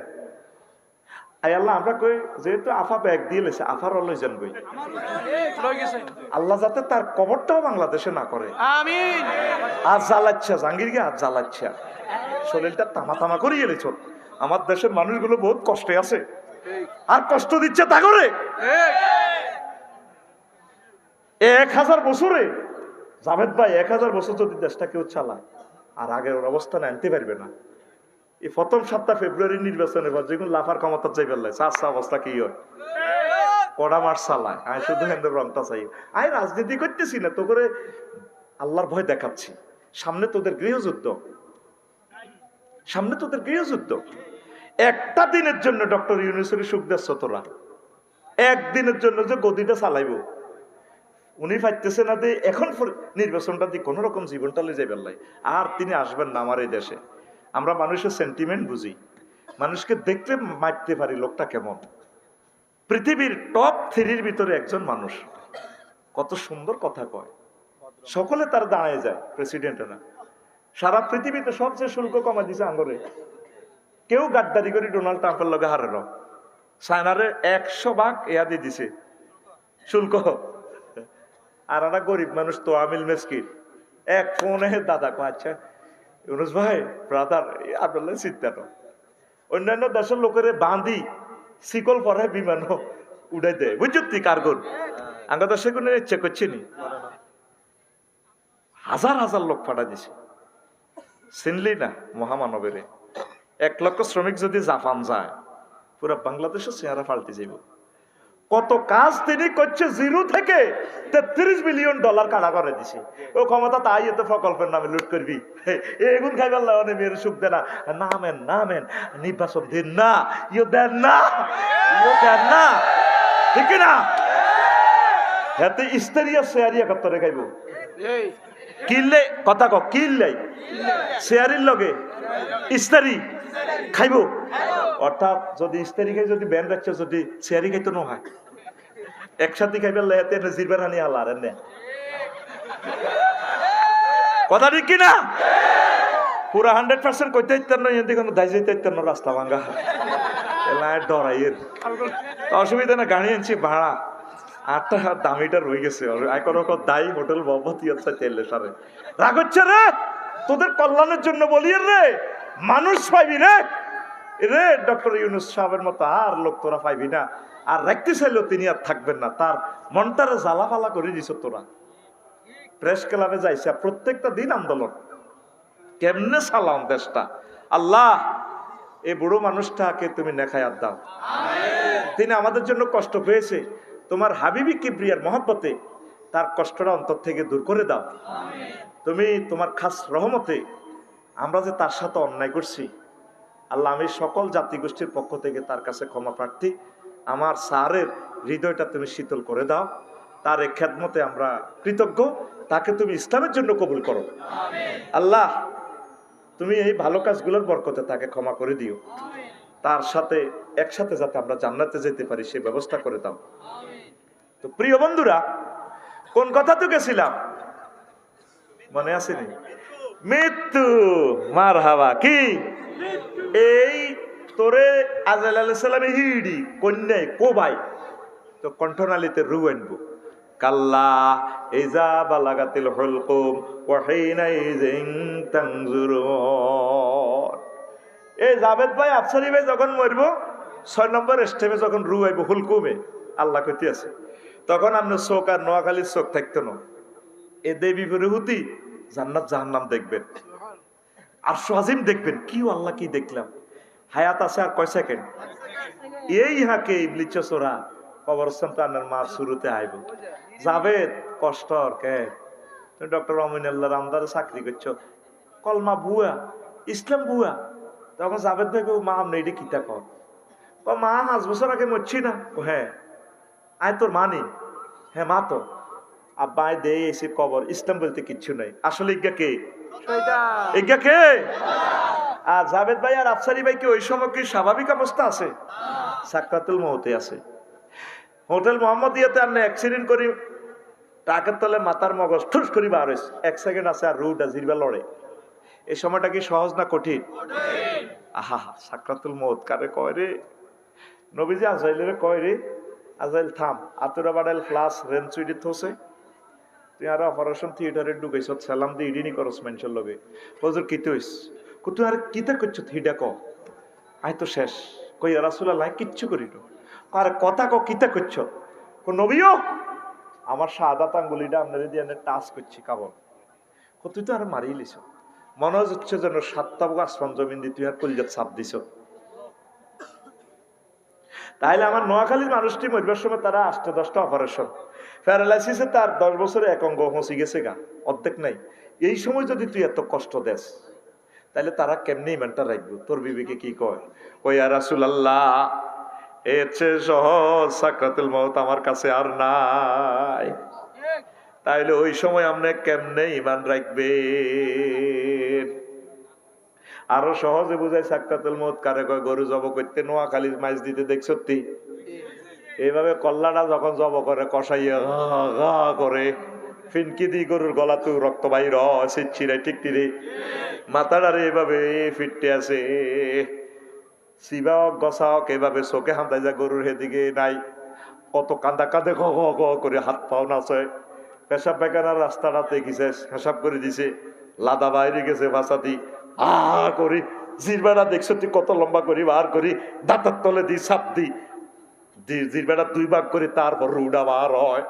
আল্লাহ আমরা কই যেহেতু আফা ব্যাগ দিয়ে লেছে আফার লই যান কই, আল্লাহ যাতে তার কবরটাও বাংলাদেশে না করে। আমিন। আর জ্বালাচ্ছা জাহাঙ্গীর গে, আর জ্বালাচ্ছা শরীরটা তামা তামা করিয়ে গেলেছ। আমার দেশের মানুষগুলো বহুত কষ্টে আছে, আর কষ্ট দিচ্ছে তা করে। 1000 বছরে জাভেদ ভাই 1000 বছর যদি দেশটা কেউ চালায় আর আগের অবস্থানে আনতে পারবে না। এই প্রথম 7 ফেব্রুয়ারি নির্বাচনের পর যেগুলো লাফার ক্ষমতা চাই পেলাই চাষা অবস্থা কি হয়, কড়া মার চালায়। আমি শুধু হেন্দ্র রংটা চাই, আমি রাজনীতি করতেছি না তো করে আল্লাহর ভয় দেখাচ্ছি। সামনে তোদের গৃহযুদ্ধ, সামনে তোদের গৃহযুদ্ধ। একটা দিনের জন্য ডক্টর ইউনূসের সুখ দিচ্ছ তোরা, একদিনের জন্য যে গদিটা চালাইব উনি পাইতেছে না দিয়ে এখন নির্বাচনটা দিয়ে কোন রকম জীবনটা লে যাই পেলাই। আর তিনি আসবেন না আমার এই দেশে। আমরা মানুষের সেন্টিমেন্ট বুঝি, মানুষকে দেখলে মারতে পারি লোকটা কেমন। পৃথিবীর টপ 3-র ভিতরে একজন মানুষ, কত সুন্দর কথা কয়, সকলে তার দাঁড়ায় যায়, প্রেসিডেন্ট না। সারা পৃথিবীতে সবচেয়ে শুল্ক কমা দিছে আঙ্গরে। কেউ গাদ্দারি করে ডোনাল্ড ট্রাম্পের লগে হারে না, চায়নারে 100 ভাগ এয়া দিয়ে দিছে শুল্ক। আর একটা গরিব মানুষ তো আমিল মেসকিন এক ফোনে দাদা কো আচ্ছা ইউনূস ভাই ব্রাদার আপনার চিন্তা না, অন্যান্য দেশের লোকের বাঁধি শিকল পরে বিমান উড়াই দেয়, বুঝছি কার্গন। আমরা তো সেগুলো ইচ্ছে করছি নি, হাজার হাজার লোক ফাটা দিছে। চিনলি না মহামানবের 1 লক্ষ শ্রমিক যদি জাপান যায় পুরো বাংলাদেশের চেহারা পাল্টে যাইব। কত কাজ তিনি করছে, জিরো থেকে 33 বিলিয়ন ডলার কাটা করে দিছে। ও ক্ষমতা তাই এত প্রকল্পের নামে লুট করবি, এগুন খাইবার লাগানে মেয়ের সুখ দেনা। নামেন নামেন নির্বাচন দিন না, ইয়ে দেন না, ইয়ে দেন না, ঠিক না? হাতে ইস্তেরিয়া শেয়ারিয়া কত্তরে খাইব কিনলে কথা ক কিনলে শেয়ারির লগে ইস্তারি খাইব। অর্থাৎ যদি ইস্তারি খাই, যদি ব্যান রাখছে, যদি শেয়ারি খাইতো না হয় একসাথে খাইবার লাইতে জিরবার হানি হালার এনে কথা ঠিক কিনা? পুরা 100% কইতে ইত্যার নয়, এদিকে দায় যাইতে ইত্যার না, রাস্তা ভাঙ্গা এলায় ডরাইয়ের অসুবিধা না। গাড়ি আনছি ভাড়া 8 টাকা দামিটা রয়ে গেছে, দায়ী হোটেল বাবতি তেলে সারে রাগ হচ্ছে রে। তোদের কল্যাণের জন্য বলি রে, মানুষ পাইবি রে রে। ডক্টর ইউনূস সাহেবের মতো আর লোক তোরা পাইবি না। আর রাখতে চাইলেও তিনি আর থাকবেন না, তার মনটারে জ্বালা ফালা করে দিছ তোরা। প্রেস ক্লাবে যাইছে প্রত্যেকটা দিন আন্দোলন, কেমনে সালাম দেশটা। আল্লাহ এই বুড়ো মানুষটাকে তুমি নেখায়াত দাও। তিনি আমাদের জন্য কষ্ট পেয়েছে, তোমার হাবিবি কিবরিয়ার মহব্বতে তার কষ্টটা অন্তর থেকে দূর করে দাও। তুমি তোমার খাস রহমতে আমরা যে তার সাথে অন্যায় করছি, আল্লাহ আমি সকল জাতিগোষ্ঠীর পক্ষ থেকে তার কাছে ক্ষমা প্রার্থী। আমার স্যারের হৃদয়টা তুমি শীতল করে দাও, তার এই খেদমতে আমরা কৃতজ্ঞ। তাকে তুমি ইসলামের জন্য কবুল করো আল্লাহ। তুমি এই ভালো কাজগুলোর বরকতে তাকে ক্ষমা করে দিও। তার সাথে একসাথে যাতে আমরা জান্নাতে যেতে পারি সে ব্যবস্থা করে দাও। তো প্রিয় বন্ধুরা, কোন কথা তো গেছিলাম, মনে আসেনি? মৃত্যু। মারহাবা। কি এই তোরে আজরাইল আলাইহিস সালামে হিড়ি কন্যায় কোবাই তো কণ্ঠনালীতে রু আনবো। কাল্লা ইজা বালাগাতিল হুলকুম ওয়া হিনা ইযিন তানজুরুন। এই জাবেদ ভাই আফসারি ভাই যখন মরবো 6 নম্বর স্টেপে যখন রু আইব হুলকুমে, আল্লাহ কইতে আছে, তখন আপনার চোখ আর নোয়াখালীর চোখ থাকতো না। এ দেবী বিরহুতি জান্নাত জাহান্নাম দেখবেন, আরশ আজিম দেখবেন। কি আল্লাহ কি দেখলাম, হায়াত আছে আর কয় সেকেন্ড। এই হাকে ইবলিস চোরা কবরস্থান তো আনার মার শুরুতে আইব। জাবেদ কষ্ট কে তুমি ডক্টর অমিনুল্লাহ রামদারে চাকরি করছো, কলমা বুয়া ইসলাম বুয়া। তখন জাবেদ ভাই মা আপনি এটি কিতা কর? মা 5 বছর আগে মরছি না। হ্যাঁ। আয় তোর মা নেই? হ্যাঁ মা তো। আব্বা আয় দে এসে কবর, ইসলাম বলতে কিচ্ছু নাই। আসলে ইজ্ঞা কে? ইজ্ঞা কে? আর জাবেদ ভাই আর আফসারি ভাই কি ওই সময় কি স্বাভাবিক অবস্থা আছে? সাকরাতুল মউতে আছে। হোটেল মোহাম্মদিয়াতে আপনি অ্যাক্সিডেন্ট করি ট্রাকের তলে মাথার মগজ ঠুস করি বার হয়েছে, 1 সেকেন্ড আছে আর রুটা জিরবা লড়ে। এই সময়টা কি সহজ না কঠিন? আহা, সাকরাতুল মউত কারে কয় রে? নবীজি আজরাইলের কয় রে, আজরাইল থাম, আতুরা বাডাইল ফ্লাস রেনচুইডি থোসে, তুই আর অপারেশন থিয়েটারে ঢুকাইছ, সালাম দিয়ে ইডিনি করস মানুষের লগে। হুজুর কিতে হইস? তুই আর কিতা করছ? হিডা ক আয় তো শেষ। কই রাসূলুল্লাহ কিচ্ছু করি না। আর কথা ক কিতা করছ? নবীও আমার শাহাদাত আঙ্গুলিটা আপনারে দিয়ে টাচ করছি কাবল। তুই তো আর মারিয়ে লিছ, মনে হচ্ছে যেন 7টা আসমান জমিন দিয়ে তুই আর কলিজাত চাপ দিছ। তাইলে আমার নোয়াখালীর মানুষটি মরবার সময় তারা 8-10টা অপারেশন, প্যারালাইসিসে তার 10 বছরে এক অঙ্গ হসি গেছে গা, অর্ধেক নাই। এই সময় যদি তুই এত কষ্ট দেস, তাহলে তারা কেমনি ইমানটা রাখবো? তোর বিবেকে কি কয়? কই ইয়া রাসূলুল্লাহ, এর চেয়ে সহজ সাকরাতুল মউত আমার কাছে আর নাই। তাইলে ওই সময় আপনি কেমনে ইমান রাখবেন? আরো সহজে বুঝাই সাকরাতুল মউত কারে কয়? গরু জব করতে নোয়াখালীর মাইজ দিতে দেখছ তুই? এইভাবে কল্লাটা যখন জব করে কষাইয়া গা করে ফিনকি দি গরুর গলা তুই রক্ত বাইর ছিড়াই ঠিক রে মাথাটারে এভাবে ফিরতে আছে, সিবাওক গসাওক এভাবে চোখে হান্দাই যা গরুর হেদিকে নাই, কত কান্দা কাঁদে ঘ ঘ করে হাত পাও নাচে, পেশাব পায়খানার রাস্তাটাতে গেছে হেসাব করে দিছে, লাদা বাইরে গেছে ভাষা দি করি জিরবাটা দেখছো তুই কত লম্বা করি বার করি দাঁতার তলে দি সাপ দি জিরবাটা 2 ভাগ করে তারপর রুডা বার হয়।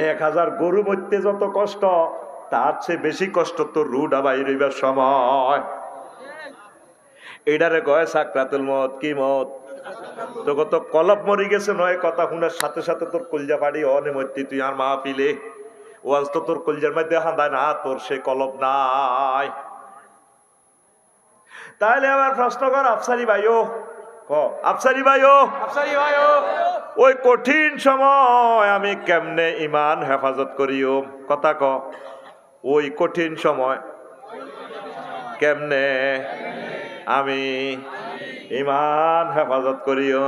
1000 গরু মরতে যত কষ্ট তার চেয়ে বেশি কষ্ট তো রুডা বাইরেবার সময়। এটারে কয় সাকরাতুল মউত। কি মত? তো কত কলব মরি গেছে নয় কথা শুনার সাথে সাথে তোর কলজা ফাড়ি অনে মরতি তুই আর মা পিলে ওয়াজ তো তোর কলজার মধ্যে হাঁদায় না, তোর সে কলব নাই। তাহলে আবার প্রশ্ন কর আফসারি ভাইও, আফসারি ভাইও, ওই কঠিন সময় আমি কেমনে ইমান হেফাজত করিও? কথা ক, ওই কঠিন সময় কেমনে আমি ইমান হেফাজত করিও?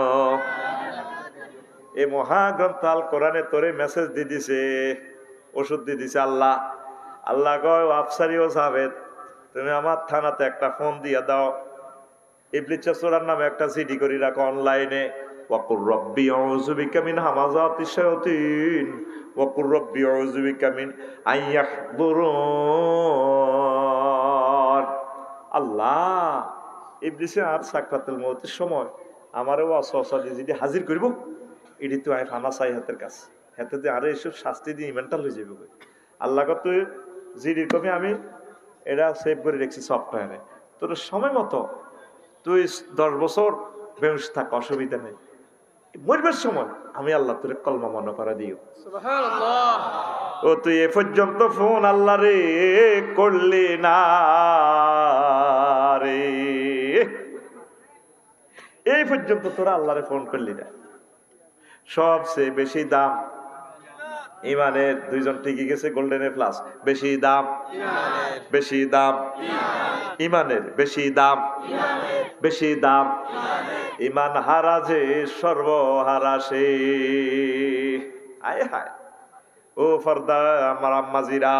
এই মহাগ্রন্থ আল কোরআনে তোরে মেসেজ দি দিছে, ওষুধ দি দিছে আল্লাহ। আল্লাহ কয় আফসারি ও জাবেদ, তুমি আমার থানাতে একটা ফোন দিয়া দাও, ইবলিস চোরার নামে একটা সিডি করে রাখো অনলাইনে, ওয়াকুর রব্বি আউযু বিকা মিন হামাযাতিশ শায়াতিন ওয়াকুর রব্বি আউযু বিকা মিন আইয়াহদুরুন। আল্লাহ, ইবলিসে আর সাকরাতুল মউতের সময় আমারও ওয়াসওয়াসা দিয়ে যদি হাজির করব, এটি তো আই ফানা চাই হাতের কাছে, হাতে দিয়ে আরো এসব শাস্তি দিয়ে ইমেন্টাল হয়ে যাবে। আল্লাহ কত জিডির কপি আমি এটা সেভ করে রেখেছি সফটওয়্যারে, তোর সময় মতো তুই 10 বছর বেউস থাক, অসুবিধা নেই। মরবার সময় আমি আল্লাহ তোর কলমা মনে করে দিও। ও তুই এ পর্যন্ত ফোন আল্লাহ রে করলি না রে, এই পর্যন্ত তোরা আল্লাহরে ফোন করলি না। সবচেয়ে বেশি দাম ইমানের দুইজন টিকে গেছে গোল্ডেন প্লাস। বেশি দাম, বেশি দাম ইমানের, বেশি দাম, বেশি দাম ইমান হারা যে সর্বহারা সে। আয় হায় ও ফর্দা আমার আম্মাজিরা,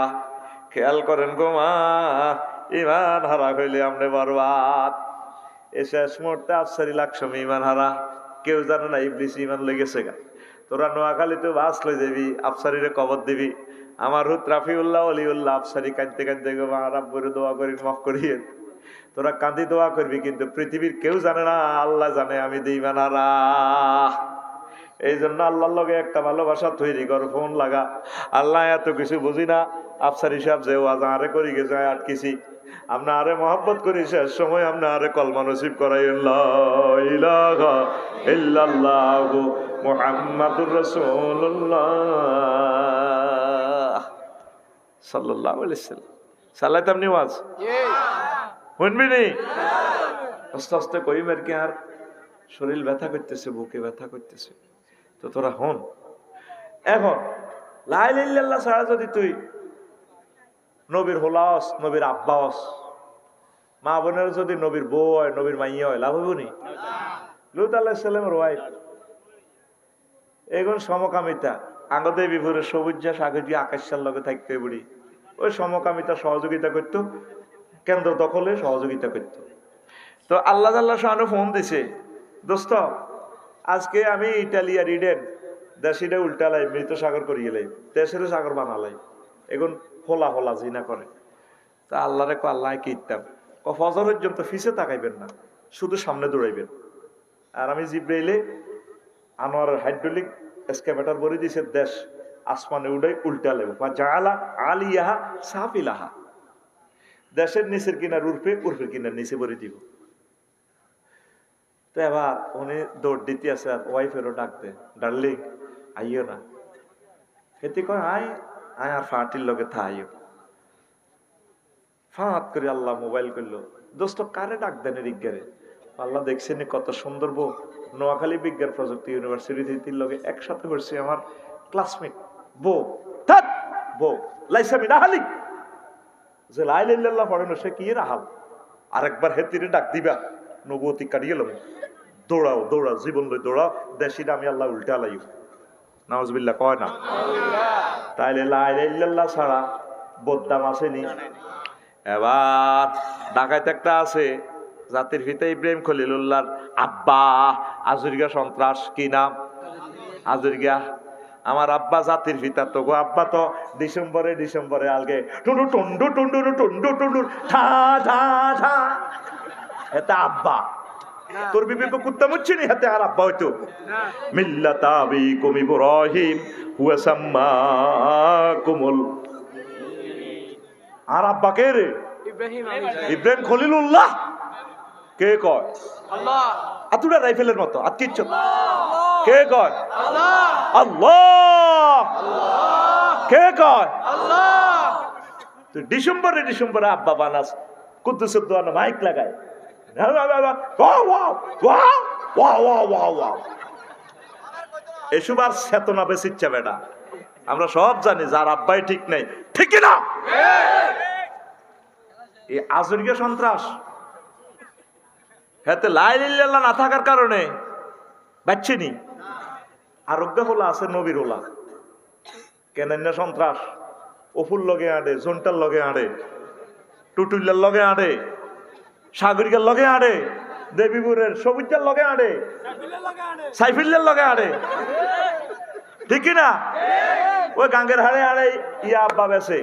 খেয়াল করেন গো মা, ইমান হারা হইলে আমনে বরবাদ। এ শেষ মুহূর্তে আফসারি লাগছে ইমান হারা, কেউ জানে না ইবলিস ইমান লেগেছে গা। তোরা নোয়াখালীতে বাস লই যাবি, আফসারিরে কবর দিবি। আমার হুত রাফিউল্লাহ অলিউল্লাহ আফসারি কাঁদতে কাঁদতে গো মা রাব্বুরে দোয়া করি মাফ করিয়ে। তোরা কাঁদি দোয়া করবি, কিন্তু পৃথিবীর কেউ জানে না, আল্লাহ জানে আমি দিই ইমান হারা। এই জন্য আল্লাহর লগে একটা ভালোবাসা তৈরি কর, ফোন লাগা। আল্লাহ এত কিছু বুঝি না, আফসার হিসাব যে ওয়াজ আরে করি গেছে আটকিছি, আমরা আরে মহব্বত করি, শেষ সময় আমরা আরে কলমা নসিব করাই। লা ইলাহা ইল্লাল্লাহু মুহাম্মাদুর রাসূলুল্লাহ সাল্লাল্লাহু আলাইহি ওয়াসাল্লাম। সালাতাম নিওয়াজ শুনবি নি? আস্তে আস্তে কই মের কি আর শরীর ব্যথা করতেছে, বুকে ব্যথা করতেছে। তো তোরা হন, এখন লা ইলাহা ইল্লাল্লাহ ছাড়া যদি তুই নবীর হোলাস, নবীর আব্বাস, মা বোনের যদি নবীর বউ হয়, নবীর মাইয়া হয়, লাভ হইব নি? লুত আলাইহিস সালামের ওয়াইফ এগুন সমকামিতা আগতে বিভোরের সবুজা সাগরিয়া আকাশের লগে থাকতে বুড়ি ওই সমকামিতা সহযোগিতা করতো, কেন্দ্র দখলে সহযোগিতা করতো। তো আল্লাহ আল্লাহ শাহানু ফোন দিছে, দোস্ত আজকে আমি ইটালিয়া রিডেন দেশিটা উল্টালাই, মৃত সাগর করিয়ে লাই, দেশের সাগর বানালাই, এখন হোলা হোলা জিনা করে। তা আল্লাহ রে আল্লাহ কি ইত্যাম ফজর পর্যন্ত ফিসে তাকাইবেন না, শুধু সামনে দৌড়াইবেন। আর আমি জিব্রাইলে আনোয়ারের হাইড্রোলিক এসকেভেটর বলে দিছে, দেশ আসমানে উড়াই উল্টা লেব বা জালা আলিয়াহা সাফিলাহা, দেশের নিচের কিনার উর্ফে, উর্ফের কিনার নিচে ভরে দিব। তো এবার উনি দৌড় দিতে আছে, আর ওয়াইফেরও ডাক দে, ডার্লিং আইও না। এতে কয় আয় আয় আর ফাটির লগে থা আইও। ফাঁত করে আল্লাহ মোবাইল করলো, দোস্ত কারে ডাক দেন রিজ্ঞারে? আল্লাহ দেখছেন কত সুন্দর বউ, নোয়াখালী বিজ্ঞান প্রযুক্তি ইউনিভার্সিটির লগে একসাথে পড়ছে আমার ক্লাসমেট বউ, থাক বউ লাইসামি রাহালি, যে লা ইলাহা ইল্লাল্লাহ পড়ে না সে কি রাহাল। আরেকবার হেতিরে ডাক দিবা, নবুয়তি কাটিয়ে লব, দৌড়াও দৌড়াও জীবন লই দৌড়াও, দেশিটা আমি আল্লাহ উল্টা লাইও। নাউজুবিল্লাহ কয় না? তাইলে লা ইলাহা ইল্লাল্লাহ ছাড়া বদনাম আসেনি। এবার ঢাকায় একটা আছে জাতির পিতা ইব্রাহিম খলিলুল্লাহর আব্বা, আজুরিগা সন্ত্রাস, কি নাম? আজুরিগা। আমার আব্বা জাতির পিতা, তো গো আব্বা তো ডিসেম্বরে আলগে টুন্ডু টুন্ডু টুন্ডু টুন্ডু টুন্ডু ঠা ঠা ঠা, এটা আব্বা। তোর বিবেক কুত্তা মুচ্ছি নি হাতে আর আব্বা হইতো মিল্লাত আবিকুম ইব্রাহিম হুয়া সাম্মাকুমুল। আর আব্বা কে রে? ইব্রাহিম খলিলুল্লাহ। কে কয়? আল্লাহ। আতুরা রাইফেলের মতো আতকিচ্ছ। কে কয়? আল্লাহ। আল্লাহ। কে কয়? আল্লাহ। তুই ডিসেম্বরে আব্বা বানাস, কুদ্দুসের দোয়ানো মাইক লাগায়, এসব আর চেতনা বেশি ইচ্ছা বেটা। আমরা সব জানি যার আব্বাই ঠিক নাই, ঠিক না? এই আজরিয়া সন্ত্রাস হাতে লা ইলাহা ইল্লাল্লাহ না থাকার কারণে বাচ্চিনি। আরোগ্য হলা আছে নবীর হলা, কেন সন্ত্রাস অফুর লগে আড়ে, জন্টার লগে আড়ে, টুটুল্লার লগে আড়ে, সাগরিকার লগে আড়ে, দেবীপুরের সবুজার লগে আড়ে, সাইফুল্লার লগে আড়ে, ঠিক না? ওই গাঙ্গের হাড়ে আড়ে ইয়া আব্বা বেছে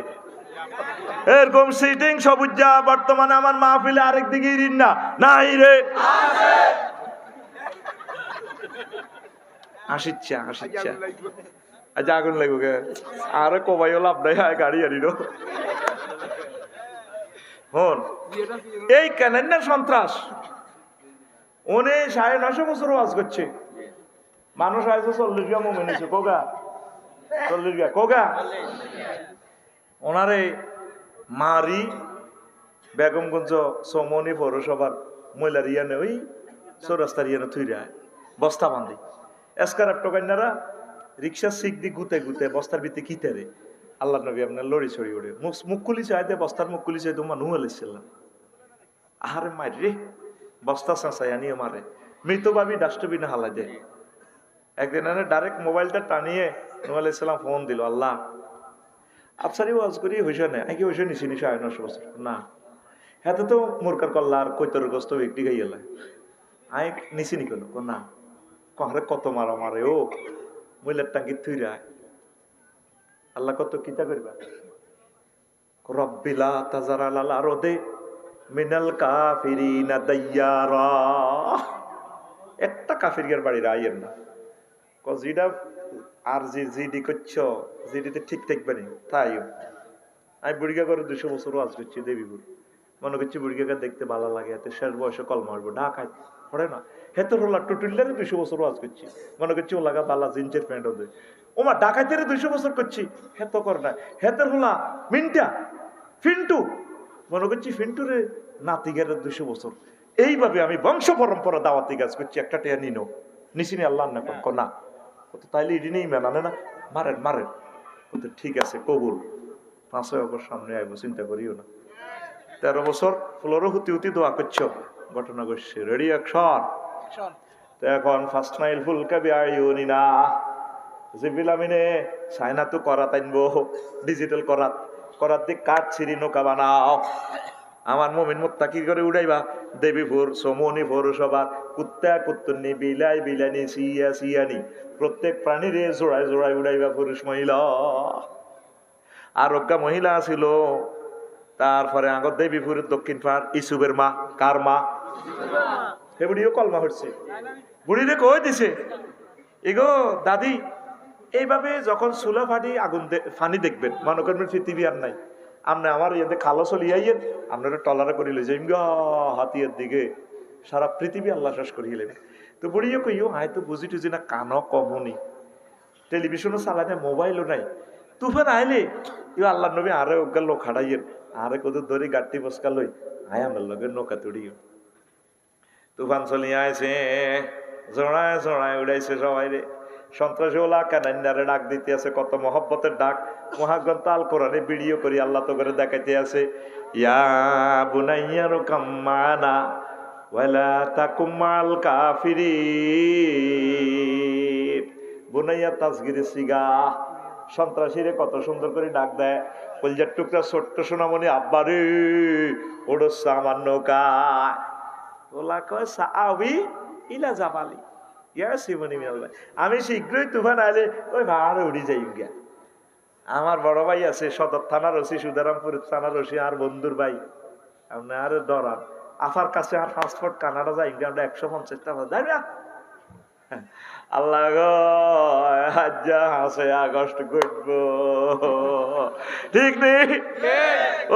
এরকম সিটিং সবুজা বর্তমানে আমার মাহফিলে আরেক দিকে না নাই রে, আসিচ্ছা আচ্ছা আগুন লাগবো গে আরে কবাইও লাভ নাই, গাড়ি আনিল হন। এই কেন সন্ত্রাস উনি 950 বছর ওয়াজ করছে, মানুষ হয়তো 40 গা মুমিন হয়েছে, কোগা 40 গা কোগা। ওনারে মারি বেগমগঞ্জ সমনি পৌরসভার মহিলার ইয়ানে ওই চৌরাস্তার ইয়ানে থুইরা বস্তা বান্ধি এসকার কন্যারা রিক্সার সিক দিয়ে গুতে গুতে বস্তার ভিতরে কিতারে আল্লাহ নবী আপনার লড়ি ছড়ি উড়ে মুখ খুলি চাইতে বস্তার মুখ খুলি চাই তোমার নুহ আলাইছিলাম আহারে মার রে বস্তা চাঁচাই আনিয়ে মারে মৃত ভাবি ডাস্টবিনে হালাই দেয়। একদিন এনে ডাইরেক্ট মোবাইলটা টানিয়ে নুহ আলাইসাল্লাম ফোন দিল, আল্লাহ আফসারি ওয়াজ করি হয়েছে না কি হয়েছে নিছি নিশা 900 বছর না হাতে তো মুরকার কল্লা আর কৈতর গোস্ত একটি গাই এলাই আই নিছি নি কেন না কহারে কত মারা মারে ও মহিলার টাঙ্গি থুই রায় আল্লাহ কত কিতা করবা রব্বিলা তাজারা লাল আরদে মিনাল কাফিরিনা দাইয়ারা একটা কাফিরের বাড়ি রাইয়ের না যেটা আর জিডি করছ জিডিতে ঠিক থাকবে না তাই আমি বুড়িগা করে 200 বছর ওয়াজ করছি দেবীপুর মনে করছি বুড়িগাকে দেখতে ভালো লাগে এতে শেষ বয়সে কলমা আসবো ঢাকায় পড়ে না হেতর হলা টুটুল্লারে 200 বছর ওয়াজ করছি মনে করছি ও লাগা বালা জিন্সের প্যান্ট ওদের ওমা ঢাকাইতে 200 বছর করছি হেত কর না হেতর হলা মিন্টা ফিন্টু মনে করছি ফিন্টুরে নাতিগের 200 বছর এইভাবে আমি বংশ পরম্পরা দাওয়াতি কাজ করছি একটা টেয়া নিনো নিশিনি আল্লাহ না না তাইলে এটি নেই মেলানে না মারেন মারেন ঠিক আছে কবুল 5 অগস্ট সামনে আইব চিন্তা করিও না 13 বছর ফ্লোরও হুতি হুতি দোয়া করছো ঘটনা ঘটছে রেডি অ্যাকশন তো এখন ফার্স্ট মাইল ফুলকা বিআইউনি না জিবিলামিনে চায়না তো করাত আনবো ডিজিটাল করাত দিক কাঠ ছিড়ি নৌকা বানাও আমার মুমিন মুত্তাকি করে উড়াইবা দেবীপুর সমনি পৌরসভা কুত্তা কুত্তুনি বিলাই বিলানি সিয়া সিয়ানি প্রত্যেক প্রাণীরে জোড়ায় জোড়ায় উড়াইবা পুরুষ মহিলা আরোগ্য মহিলা ছিল। তারপরে আগর দেবীপুরের দক্ষিণ পাড় ইসুবের মা কার মা হে বুড়িও কলমা হচ্ছে বুড়িরে কই দিছে এগো দাদি এইভাবে যখন চুলা ফাটি আগুন ফানি দেখবেন মনে করবেন পৃথিবী আর নাই আপনি আমার ইয়েতে খালো চলিয়াইয়েন আপনারা টলারে করি লই যাইম গা হাতিয়ার দিকে সারা পৃথিবী আল্লাহ শেষ করিয়ে লেবে। তো বুড়িও কইও হায় তো বুঝি টুঝি না কানও কমনি টেলিভিশনও চালাই না মোবাইলও নাই তুফান আইলে ইউ আল্লাহ নবী আরে ওগা লোক হারাইয়েন আরে কত ধরে গাড়ি বসকা লই আয় আমার লগে নৌকা তুড়িও তুফান চলিয়ে আইছে জড়ায় জড়ায় উড়াইছে সবাই রে সন্ত্রাসী ওলা কানান্নারে ডাক দিতে আছে কত মহব্বতের ডাক মহাগ্রন্থ আল কোরআনে ভিডিও করি আল্লাহ তো করে দেখাইতে আছে ইয়া বুনাইয়ারু কাম্মানা ওয়ালা তাকুমাল কাফিরিন বুনাইয়া তাসগিরে সিগা সন্ত্রাসীরে কত সুন্দর করে ডাক দেয় কলজার টুকরা ছোট্ট সোনামণি আব্বারে ওড়স আমার নৌকা ওলা কয় সাআবি ইলা জাবালি আমি শীঘ্রই তুফান আইলে ওই ভাড়ে উড়ি যাই গিয়া আমার বড় ভাই আছে সদর থানার ওসি সুদারামপুর থানার ওসি আর বন্ধুর ভাই আপনি আর ডরান আফার কাছে আর পাসপোর্ট কানাডা যাই গিয়া আমরা 150 টাকা যাই না আল্লাহ গো হাজ্জা হাসে আগস্ট ঘটবো ঠিক নেই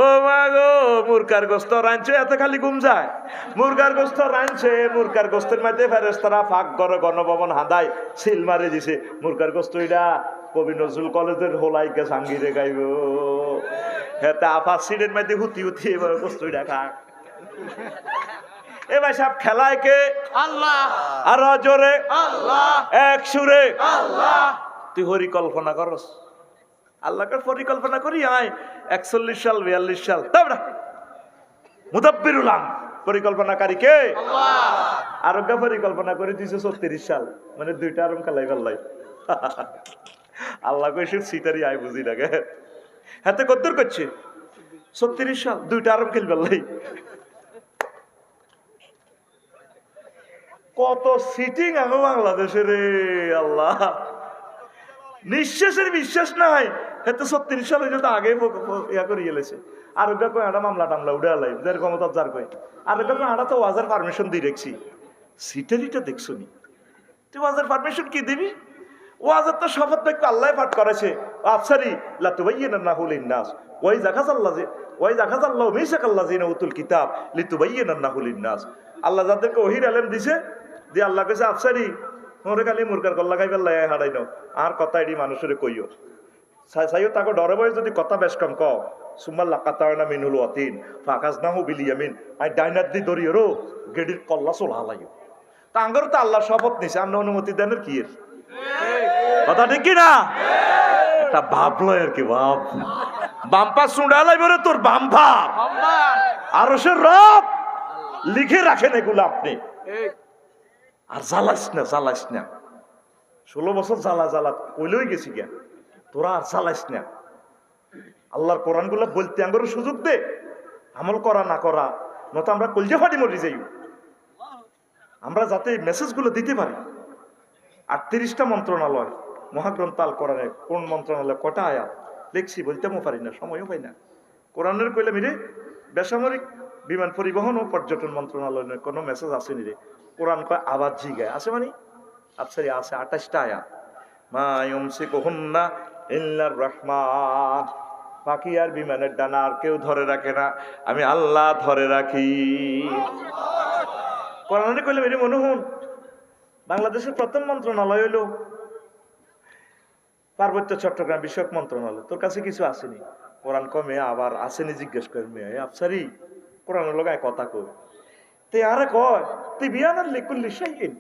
ও মা গো মুরকার গোস্ত রাঁধছে এত খালি ঘুম যায় মুরকার গোস্ত রাঁধছে মুরকার গোস্তের মধ্যে ফেরেশতারা ফাঁক করে গণভবন হাঁদায় সিল মারে দিছে মুরকার গোস্ত এটা কবি নজরুল কলেজের হোলাইকে সাঙ্গিরে গাইব হেতে আফা সিটের মধ্যে হুতি হুতি এবার গোস্ত এটা খাক এ ভাই সাহেব খেলায় কে আল্লাহ আর জোরে আল্লাহ এক সুরে আল্লাহ তুই পরিকল্পনা করস আল্লাহকে পরিকল্পনা করি আয় 41 সাল 42 সাল তাবড়া মুদাব্বিরুল আম পরিকল্পনাকারী কে আল্লাহ আরোগ্য পরিকল্পনা করে দিয়েছে 36 সাল মানে দুইটা আরম খেলাই ফেললাই আল্লাহ কইছে সিটারি আয় বুঝি লাগে হাতে কদ্দুর করছে 36 সাল দুইটা আরম খেল ফেললাই কত সিটিং আমি বাংলাদেশে রে আল্লাহ নিঃশ্বাসের বিশ্বাস নাই এতে 36 সাল হয়েছে তো আগে ইয়া করে গেলেছে আর ওটা কই একটা মামলা টামলা উঠে আলাই যার ক্ষমতা যার কই আর ওটা কই আটা তো ওয়াজার পারমিশন দিয়ে রেখছি সিটারিটা দেখছো নি তুই ওয়াজার পারমিশন কি দিবি ওয়াজার তো শপথ বাক্য আল্লাহ পাঠ করেছে আফসারি লা তুবাইয়িনাহু লিন-নাস ওয়াই জাকাজাল্লাহু মিসাকাল্লাযিনা উতুল কিতাব লিতুবাইয়িনাহু লিন-নাস আল্লাহ যাদেরকে ওহির আলেম দিছে দিয়ে আল্লাহ কইছে আফসারি মোরে খালি মুরগার কল্লা খাইবার লাই হারাই নাও আর কথা এটি মানুষের কইও সাইও তাকে ডরে বয়স যদি কথা বেশ কম কও সুম্মা লাকাতানা মিনহুল ওয়াতিন ফাকাজনাহু বিল ইয়ামিন আই ডাইনার দি দরিয়রো গেডির কল্লা চলা হালাইও তা আঙ্গর তো আল্লাহ শপথ নিছে আপনি অনুমতি দেনের কি এর কথা ঠিক কিনা? একটা ভাব লয় আর কি, ভাব বাম্পা চুঁড়া লাইবরে তোর বাম্পা আর সে রব লিখে রাখেন এগুলো আপনি। আর জ্বালাইস না, জ্বালাইস না, 16 বছর জ্বালা জ্বালা কইলেই গেছি গিয়া, তোরা আর জ্বালাইস না। আল্লাহর কোরআন গুলা বলতে আঙ্গর সুযোগ দে, আমল করা না করা নত আমরা কলজে ফাটি মরি যাই। আমরা যাতে মেসেজ গুলো দিতে পারি। 38টা মন্ত্রণালয় মহাগ্রন্থ আল কোরআনে কোন মন্ত্রণালয় কটা আয়াত লিখছি বলতেও পারি না, সময়ও পাই না। কোরআনের কইলে মিরে বেসামরিক বিমান পরিবহন ও পর্যটন মন্ত্রণালয়ের কোনো মেসেজ আসেনি রে। কোরআন কয় আবার জিগায় আছে মানে আফসারি আছে 28টা আয়াত। মা ইউমসিকুহুন্না ইল্লার রহমান, পাখি আর বিমানের ডানা আর কেউ ধরে রাখে না, আমি আল্লাহ ধরে রাখি। কোরআনে কইলে মেরে মনে হন বাংলাদেশের প্রথম মন্ত্রণালয় হইল পার্বত্য চট্টগ্রাম বিষয়ক মন্ত্রণালয়। তোর কাছে কিছু আসেনি? কোরআন কমে আবার আসেনি জিজ্ঞেস করে মেয়ে আফসারি কোরআনের লগায় কথা কই তে আরে কয় তুই বিয়ানার লিকুল্লি শাইইন।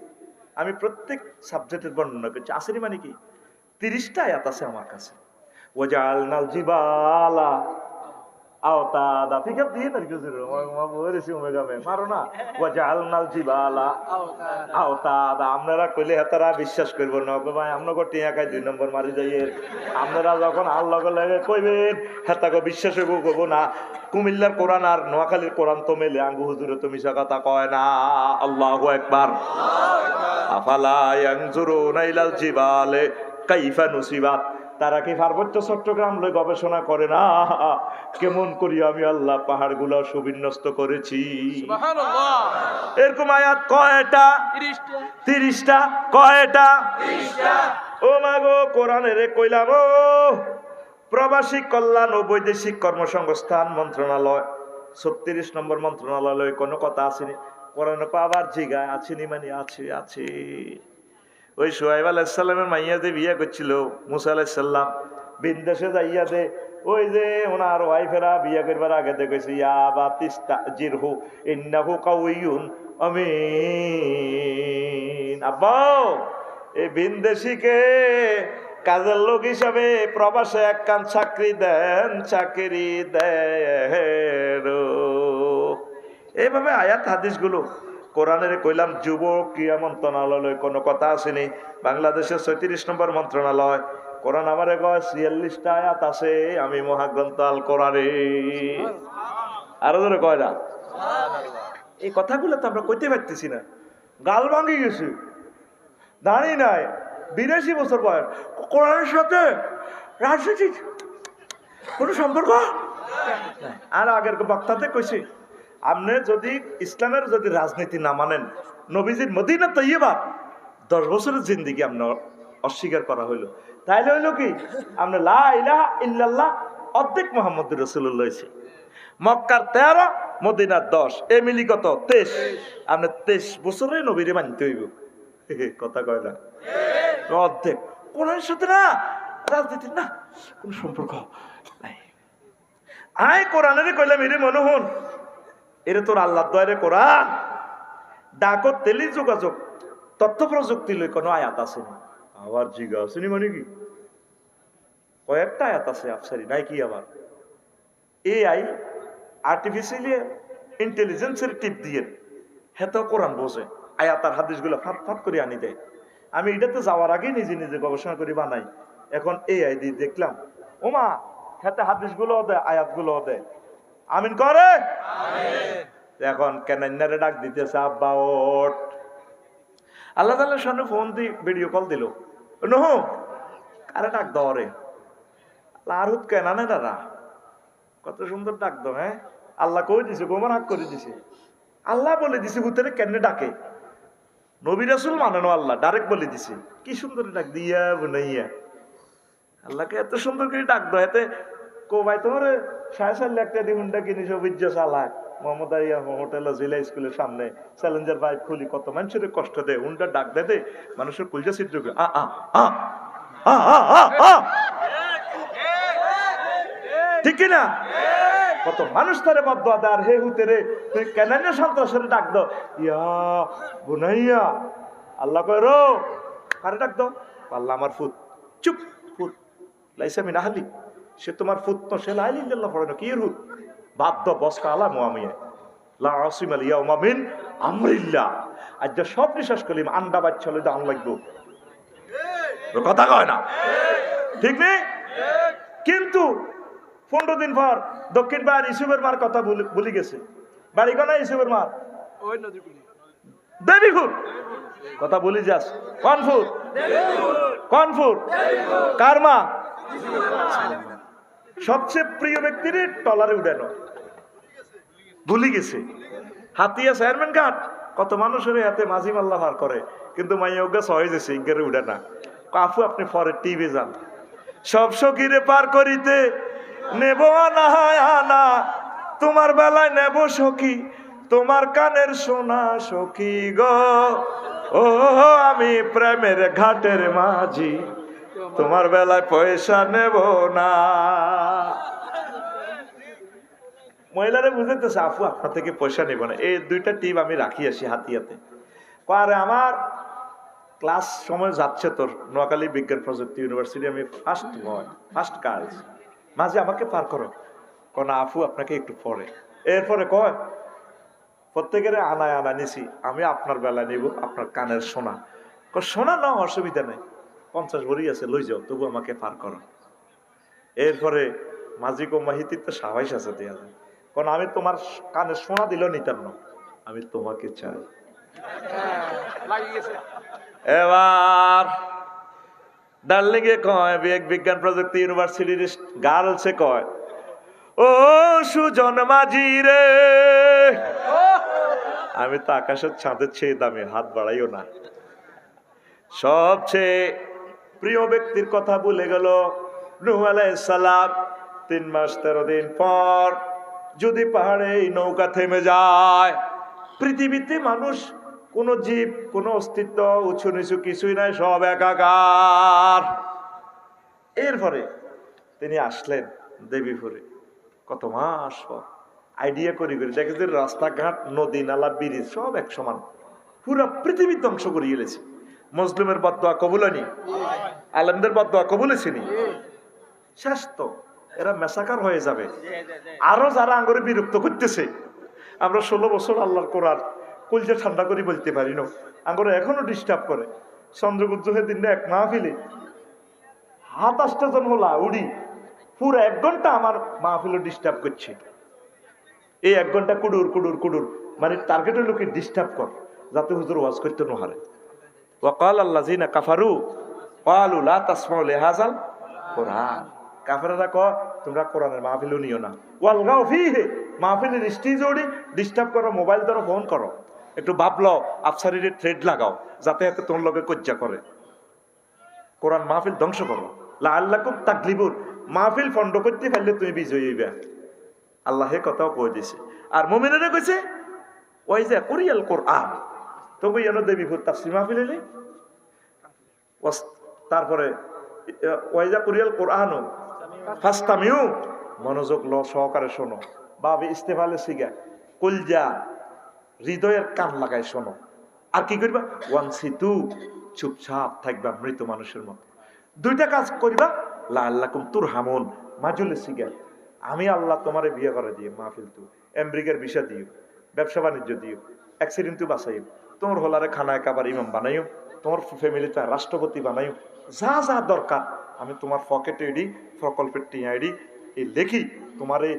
আমি প্রত্যেক সাবজেক্টের বর্ণনা করছি। আসেনি মানে কি 30টা আয়াত আছে আমার কাছে। ওয়াজআলনাল জিবালা আওতাদা, ঠিক আছে দিয়ে তার কিছু মা বলেছি ওমেগামে মারো না। ওয়াজআলনাল জিবালা আওতাদা, আপনারা কইলে হেতারা বিশ্বাস করব না ভাই, আপনাকে টিয়া খাই 2 নম্বর মারি যাইয়ের। আপনারা যখন আল্লাহ লাগে কইবেন হেতাকে বিশ্বাস করব না। কুমিল্লার কোরআন আর নোয়াখালীর কোরআন তো মেলে, আঙ্গু হুজুরে তো মিশা কথা কয় না। আল্লাহু আকবার। আফালা ইয়ানজুরুনা ইলাল জিবালে কাইফা নুসিবাত, তারা কি পার্বত্য চট্টগ্রাম লই গবেষণা করে না কেমন করি আমি আল্লাহ পাহাড় গুলা সুবিন্যস্ত করেছি। সুবহানাল্লাহ। এরকম আয়াত কয়টা? 30টা। কয়টা? 30টা। ও মাগো কোরআনের কইলাম ও প্রবাসী কল্যাণ ও বৈদেশিক কর্মসংস্থান মন্ত্রণালয় 36 নম্বর মন্ত্রণালয় কোনো কথা আসেনি। কোরআনে আবার জিগায় আছেনি মানে আছে আছে। ওই সোহাইব আলাইহিস সালামের মাইয়াদে বিয়ে করছিল মুসা আলাইহিস সালাম, বিদেশে যাইয়া দে ওই যে ওনার ওয়াইফেরা বিয়ে করবার আগে দেখেছি ইয়া বাতিস্তাজিরহু ইন্নাহু কাউইয়ুন আমিন। আব্বা এই বিদেশিকে কাজের লোক হিসাবে প্রবাসে একখান চাকরি দেন, চাকরি দেন। এইভাবে আয়াত হাদিসগুলো কোরআনের কইলাম। যুব ক্রীড়া মন্ত্রণালয় কোনো কথা আসেনি। বাংলাদেশের 37 নম্বর মন্ত্রণালয় কোরআন আমারে কয় 46টা আয়াত আছে আমি মহাগ্রন্থ আল কোরআনে। আরো ধরে কয় না এই কথাগুলো তো আমরা কইতে পারতেছি না। গাল ভাঙি গেছি, দাঁড়ি নাই, 82 বছর বয়স। কোরআনের সাথে রাজনীতির কোনো সম্পর্ক? আর আগের বক্তাতে কইছি আপনি যদি ইসলামের যদি রাজনীতি না মানেন, নবীজির মদিনা তৈয়বা 10 বছরের জিন্দিগি আপনার অস্বীকার করা হইলো, তাইলে হইলো কি আপনি লা ইলাহা ইল্লাল্লাহ অর্ধেক মুহাম্মদুর রাসূলুল্লাহ হইছে। মক্কার 13 মদিনার 10 এ মিলি কত 23। আপনি 23 বছরে নবীরে মানতে হইব। কথা কয় না অর্ধেক। কোরআনের সাথে না রাজনীতির না কোনো সম্পর্ক নাই। আয় কোরআনের কইলাম এরে মনে হন এরে তোর আল্লাহ দয়ারে কোরআন ডাকো টেলি যোগাযোগ তথ্য প্রযুক্তি লই কোনো আয়াত আছে না। আবার জিগা আসেনি মানে কি কয়েকটা আয়াত আছে আফসারি নাই কি আবার এআই আর্টিফিশিয়াল ইন্টেলিজেন্সের টিপ দিয়ে হেতো কোরআন বোঝে, আয়াত আর হাদিসগুলো ফাট ফাট করে আনি দেয়। আমি এটাতে যাওয়ার আগে নিজে নিজে গবেষণা করে বানাই। এখন এআই দিয়ে দেখলাম ওমা হেতে হাদিসগুলো দেয় আয়াতগুলো দেয়। আমিন করে এখন কেনারে ডাক দিতেছে আব্বা ওঠ। আল্লাহ তাআলার সামনে ফোন দি ভিডিও কল দিল নহ আরে ডাক দাও রে লারুত কেনানে দাদা কত সুন্দর ডাক দাও। হ্যাঁ আল্লাহ কই দিছে গোমর হাক করে দিছে। আল্লাহ বলে দিছে ভূতেরে কেন ডাকে, নবী রাসূল মানানো আল্লাহ ডাইরেক্ট বলে দিছে। কি সুন্দর ডাক দিয়া বুনাইয়া আল্লাহকে এত সুন্দর করে ডাক দাও। এতে কো ভাই তোমার 4.5 লাখ টাকা দিয়ে হুন্ডা কিনিস অভিজ্ঞ চালায় মোহাম্মদ আরিয়া হোটেল জিলা স্কুলের সামনে চ্যালেঞ্জার বাইক খুলি কত মানুষের কষ্ট দেয় হুন্ডা ডাক দে মানুষের কলজা ছিদ্র করে ঠিক কিনা কত মানুষ তারে বদয়া দেয়। আর হে হুতেরে তুই কেন সন্ত্রাসের ডাক দাও ইয়া বুনাইয়া আল্লাহ কয় রো কারে ডাক দাও আল্লাহ আমার ফুত চুপ ফুত লাইসা মিন আহলি, সে তোমার ফুত তো, সে লা ইলাহা ইল্লাল্লাহ পড়ে না, কি রুত বাদ্য বসকা আলা মুআমিয়া লা আসিমাল ইয়াউমা মিন আমরিল্লাহ। আজ যে সব বিশ্বাস করিম আন্ডা বাচ্চা হলে দাম লাগবে, কথা কয় না, ঠিক নেই? কিন্তু 15 দিন পর দক্ষিণ পাড়ার ইসুফের মার কথা ভুলে গেছে। বাড়ি কোনা ইসুফের মার? দেবীপুর। কথা বলি যাস, কনফুর কনফুর কার মা? সবচেয়ে প্রিয় ব্যক্তির টলারে উঠানো ভুলে গেছে। হাতিয়া চেয়ারম্যান ঘাট কত মানুষের হাতে মাঝি মাল্লা ভার করে, কিন্তু মাইয়া ওগা সহজ আছে ইজ্ঞারে উঠে না। কাফু আপনি পরে টিভি যান, সব সখীরে পার করিতে নেব আনা হয় আনা, তোমার বেলায় নেব সখী তোমার কানের সোনা সখী গো, ও আমি প্রেমের ঘাটের মাঝি তোমার বেলায় পয়সা নেব না। মহিলারা বুঝতেছে আফু আপনার থেকে পয়সা নেব না। এই দুইটা টিপ আমি রাখি আসি হাতিয়াতে। আরে আমার ক্লাস সময় যাচ্ছে তোর নোয়াখালী বিজ্ঞান প্রযুক্তি ইউনিভার্সিটি, আমি ফার্স্ট কাজ, মাঝে আমাকে পার করো। কোন আফু আপনাকে একটু পরে, এরপরে কয় প্রত্যেকের আনায় আনা নিছি, আমি আপনার বেলা নিব আপনার কানের সোনা। সোনা না অসুবিধা নেই, 50 ভরি আছে লই যাও, তবু আমাকে পার করো। এরপরে মাঝি কো মাহিতির তো সাবাইশ আছে দেয়া যায়, কারণ আমি তোমার কানের সোনা দিলেও নিতাম না, আমি তোমাকে চাই। এবার ডার্লিং এ কয় বিজ্ঞান প্রযুক্তি ইউনিভার্সিটির গার্লসে কয়, ও সুজন মাঝি রে, আমি তো আকাশের চাঁদের চেয়ে দামি, হাত বাড়াইও না। সবচেয়ে প্রিয় ব্যক্তির কথা ভুলে গেল নূহ আলাইহিস সালাম। 3 মাস 13 দিন পর যদি পাহাড়ে এই নৌকা থেমে যায়, পৃথিবীতে মানুষ, কোন জীব, কোন অস্তিত্ব, উঁচু নিচু কিছুই নাই, সব একাকার। এরপরে তিনি আসলেন দেবীপুরে কত মাস পর, আইডিয়া করি দেখে যে রাস্তাঘাট নদী নালা ব্রিজ সব এক সমান, পুরো পৃথিবী ধ্বংস করে গেছে। মুসলিমের বদদোয়া কবুলানি, আলেমদের বদদোয়া কবুলেছিনি, শেষ তো, এরা মেসাকার হয়ে যাবে। আরো যারা আঙ্গরে বিরক্ত করতেছে, আমরা 16 বছর আল্লাহর কোরআন কলজা ঠান্ডা করে বলতে পারি না, আঙ্গরে এখনো ডিস্টার্ব করে। চন্দ্রগুজ্জের দিন এক মাহফিলে 27টা জন হলা উড়ি পুরো 1 ঘন্টা আমার মাহফিলে ডিস্টার্ব করছে। এই 1 ঘন্টা কুডুর কুডুর কুডুর, মানে টার্গেটের লোকে ডিস্টার্ব কর, যাতে হুজুর ওয়াজ করতে না হারে। ওয়াকাল আল্লাযিনা কাফারু ক্বালু লা তাসমাউ লিহাযাল কুরআন, কাফেররা কয় তোমরা কোরআনের মাহফিলও নিও না। ওয়ালগাউ ফীহি, মাহফিলের স্টেজ ওড়ি ডিস্টার্ব করো, মোবাইল ধরো, ফোন করো, একটু ভাবলো আফসারির থ্রেড লাগাও, যাতে এতে তোর লগে কজ্জা করে। কোরআন মাহফিল ধ্বংস করো, লাআল্লাকুম তাগলিবুন, মাহফিল ফন্ড করতে পারলে তুমি বিজয়ী হইবা। আল্লাহ হে কথাও কই দিছে। আর মুমিনেরা কইছে ওই যে কুরিয়াল কোরআন, তবু যেন দেবীপুর তাফসীর মাহফিল এলে। তারপরে ওয়াইজা কুরিয়াল কোরআন ফাস্তামিউ, মনোযোগ ল সহকারে শোনো। বাবে ইস্তেফালে সিগা কলজা হৃদয়ের কান লাগায় শোনো। আর কি করবা? ওয়ানসিতু, চুপচাপ থাকবা মৃত মানুষের মতো। 2টা কাজ করবা, লাআল্লাকুম তুরহামুন, মাজুলে সিগা আমি আল্লাহ তোমারে বিয়ে করে দিয়ে মাহফিল তু, আমেরিকার ভিসা দিও, ব্যবসা বাণিজ্য দিও, অ্যাক্সিডেন্ট তু বাঁচাইও, তোমার হলারে খানায় কাবার ইমাম বানাইও, তোমার ফ্যামিলিতে রাষ্ট্রপতি বানাইও, যা যা দরকার আমি তোমার পকেটে এডি প্রকল্পের টিআইডি এই লেখি তোমার এই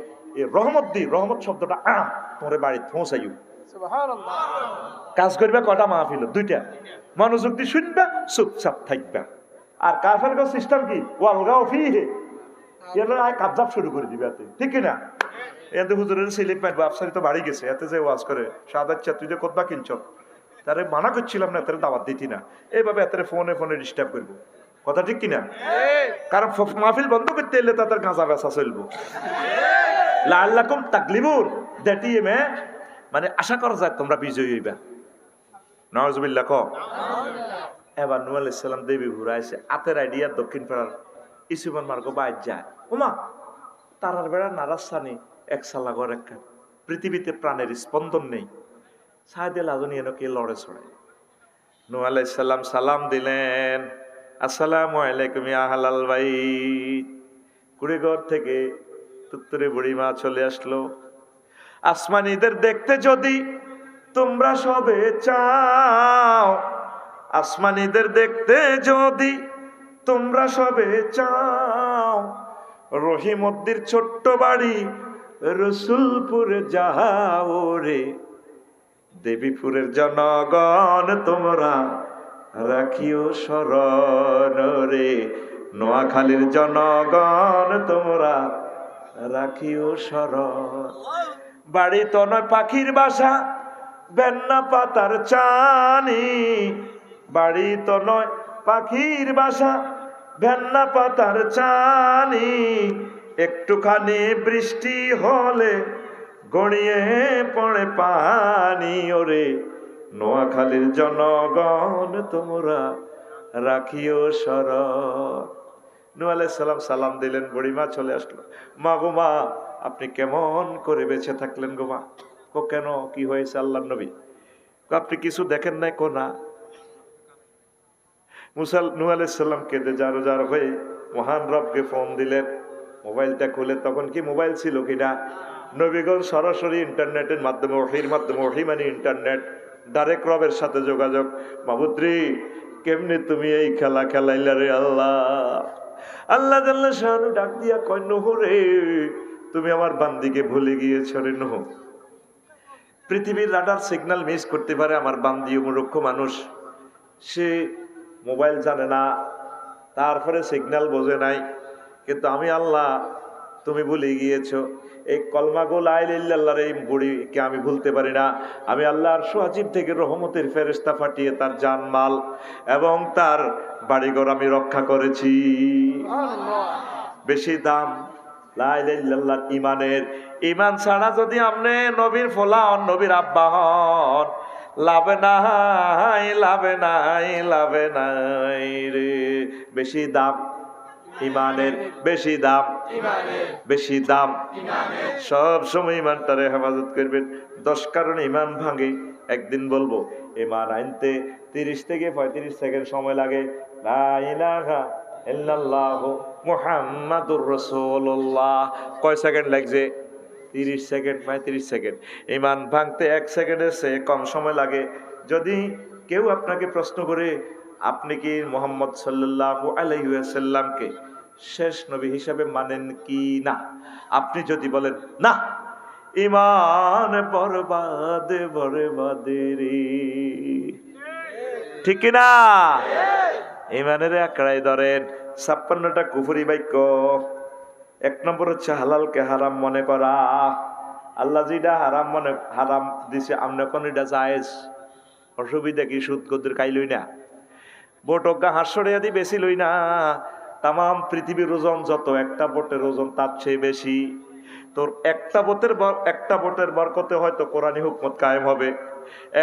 রহমত দিই, রহমত শব্দটা তোমার বাড়ি পৌঁছাইও। কাজ করবে কটা মাহফিল? 2টা। মনোযোগ দিয়ে শুনবা, চুপচাপ থাকবা। আর কাফের সিস্টেম কি? ওয়ালগাও ফীহি, কাবজাব শুরু করে দিবে এতে, ঠিক কিনা? এতে হুজুরের সিলিপ মারবো, আফসারি তো বাড়ি গেছে, এতে যে ওয়াজ করে সাদাচ্ছা তুই যে কোথবা কিনছ, তারে মানা করছিলাম না, এতে দাওয়াত দিতি না, এইভাবে এতে ফোনে ফোনে ডিস্টার্ব করবো, কথা ঠিক কিনা? কারণ মাহফিল বন্ধ করতে এলে তাদের গাঁজা বেচা চলবো। লাআল্লাকুম তাগলিবুন, দ্যাট ইজ মানে আশা করা যায় তোমরা বিজয়ী হইবা। নাউজুবিল্লাহ। এবার নূহ আলাইহিস সালাম দেবী ঘুরাইছে, আতের আইডিয়া দক্ষিণ পাড়ার ইসুমান মার্গ বাইর যায়, ওমা তারার বেড়া নারাসানি এক সালাগর একটা, পৃথিবীতে প্রাণের স্পন্দন নেই, সাহেদে লাজনী এনে কে লড়ে ছড়ে। নূহ আলাইহিস সালাম সালাম দিলেন, আসসালামু আলাইকুম ইয়া আহলাল বাইত। কুড়িঘর থেকে তুত্তুরে বুড়িমা চলে আসলো। আসমানীদের দেখতে যদি তোমরা সবে চাও, আসমানীদের দেখতে যদি তোমরা সবে চাও, রহিমদ্দির ছোট্ট বাড়ি রসুলপুরে যাও রে। দেবীপুরের জনগণ তোমরা রাখিও শরণ রে। নোয়াখালীর জনগণ তোমরা রাখিও শরণ। বাড়ি তো নয় পাখির বাসা, বেন্না পাতার চানি। বাড়ি তো নয় পাখির বাসা, ভেন্না পাতার চানি। একটুখানি বৃষ্টি হলে গড়িয়ে পড়ে পানি ওরে। নোয়াখালীর জনগণ তোমরা রাখিও শরণ। নূহ আলাইহিস সালাম সালাম দিলেন, বুড়িমা চলে আসলো। মা গো মা, আপনি কেমন করে বেঁচে থাকলেন গো মা? কো কেন, কি হয়েছে আল্লাহর নবী? আপনি কিছু দেখেন নাই? কো না। নূহ আলাইহিস সালাম কেঁদে জারো জার হয়ে মহান রবকে ফোন দিলেন। মোবাইলটা খুলে, তখন কি মোবাইল ছিল কিনা, নবীগণ সরাসরি ইন্টারনেটের মাধ্যমে, ওহীর মাধ্যমে, ওহী মানে ইন্টারনেট, ডাইরেক্ট রবের সাথে যোগাযোগ। মাবুদ্রি, কেমনে তুমি এই খেলা খেলাইলা রে আল্লাহ? আল্লাহ জাল্লা শানু ডাক দিয়া কয়, নূহ রে, তুমি আমার বান্দিকে ভুলে গিয়েছো রে নূহ। পৃথিবীর রাডার সিগন্যাল মিস করতে পারে, আমার বান্দি মূর্খ মানুষ, সে মোবাইল জানে না, তারপরে সিগন্যাল বোঝে নাই, কিন্তু আমি আল্লাহ তুমি ভুলে গিয়েছো। এই কলমাগো লা ইলাহা ইল্লাল্লাহর এই বুড়িকে আমি ভুলতে পারি না। আমি আল্লাহর সুআজিব থেকে রহমতের ফেরেশতা পাঠিয়ে তার জানমাল এবং তার বাড়িঘর আমি রক্ষা করেছি। বেশি দাম লা ইলাহা ইল্লাল্লাহর ইমানের। ইমান ছাড়া যদি আপনি নবীর ফলা হন, নবীর আব্বা হন, লাভে নাই, লাভে নাই, লাভে নাই রে। বেশি দাম ইমানের, বেশি দাম, বেশি দাম। সব সময় ইমানটারে হেফাজত করবেন। 10 কারণে ইমান ভাঙে। একদিন বলবো, ইমান আনতে 30 থেকে 35 সেকেন্ড সময় লাগে। লা ইলাহা ইল্লাল্লাহু মুহাম্মাদুর রাসূলুল্লাহ। কয় সেকেন্ড লাগছে? 30 সেকেন্ড, 35 সেকেন্ড। ইমান ভাঙতে 1 সেকেন্ডের চেয়ে কম সময় লাগে। যদি কেউ আপনাকে প্রশ্ন করে, আপনি কি মুহাম্মদ সাল্লাল্লাহু আলাইহি ওয়াসাল্লামকে শেষ নবী হিসাবে মানেন কি না, আপনি যদি বলেন না, ইমান বরবাদ বরবাদ রে। ঠিক কি না? ইমানের আঁকড়াই ধরেন। 56টা কুফরি বাক্য। 1 নম্বর হচ্ছে হালালকে হারাম মনে করা। আল্লাহ যেটা হারাম দিছে, আমরা কোন এটা জায়েজ, অসুবিধা কি? সুদ গদ্দের খাইলই না, বোটকা হাঁসড়িয়া দি বেশি লই না। তাম পৃথিবীর ওজন যত, একটা বোটের ওজন তার চেয়ে বেশি। তোর একটা বোটের বরকতে হয়তো কোরআনী হুকমত কায়েম হবে,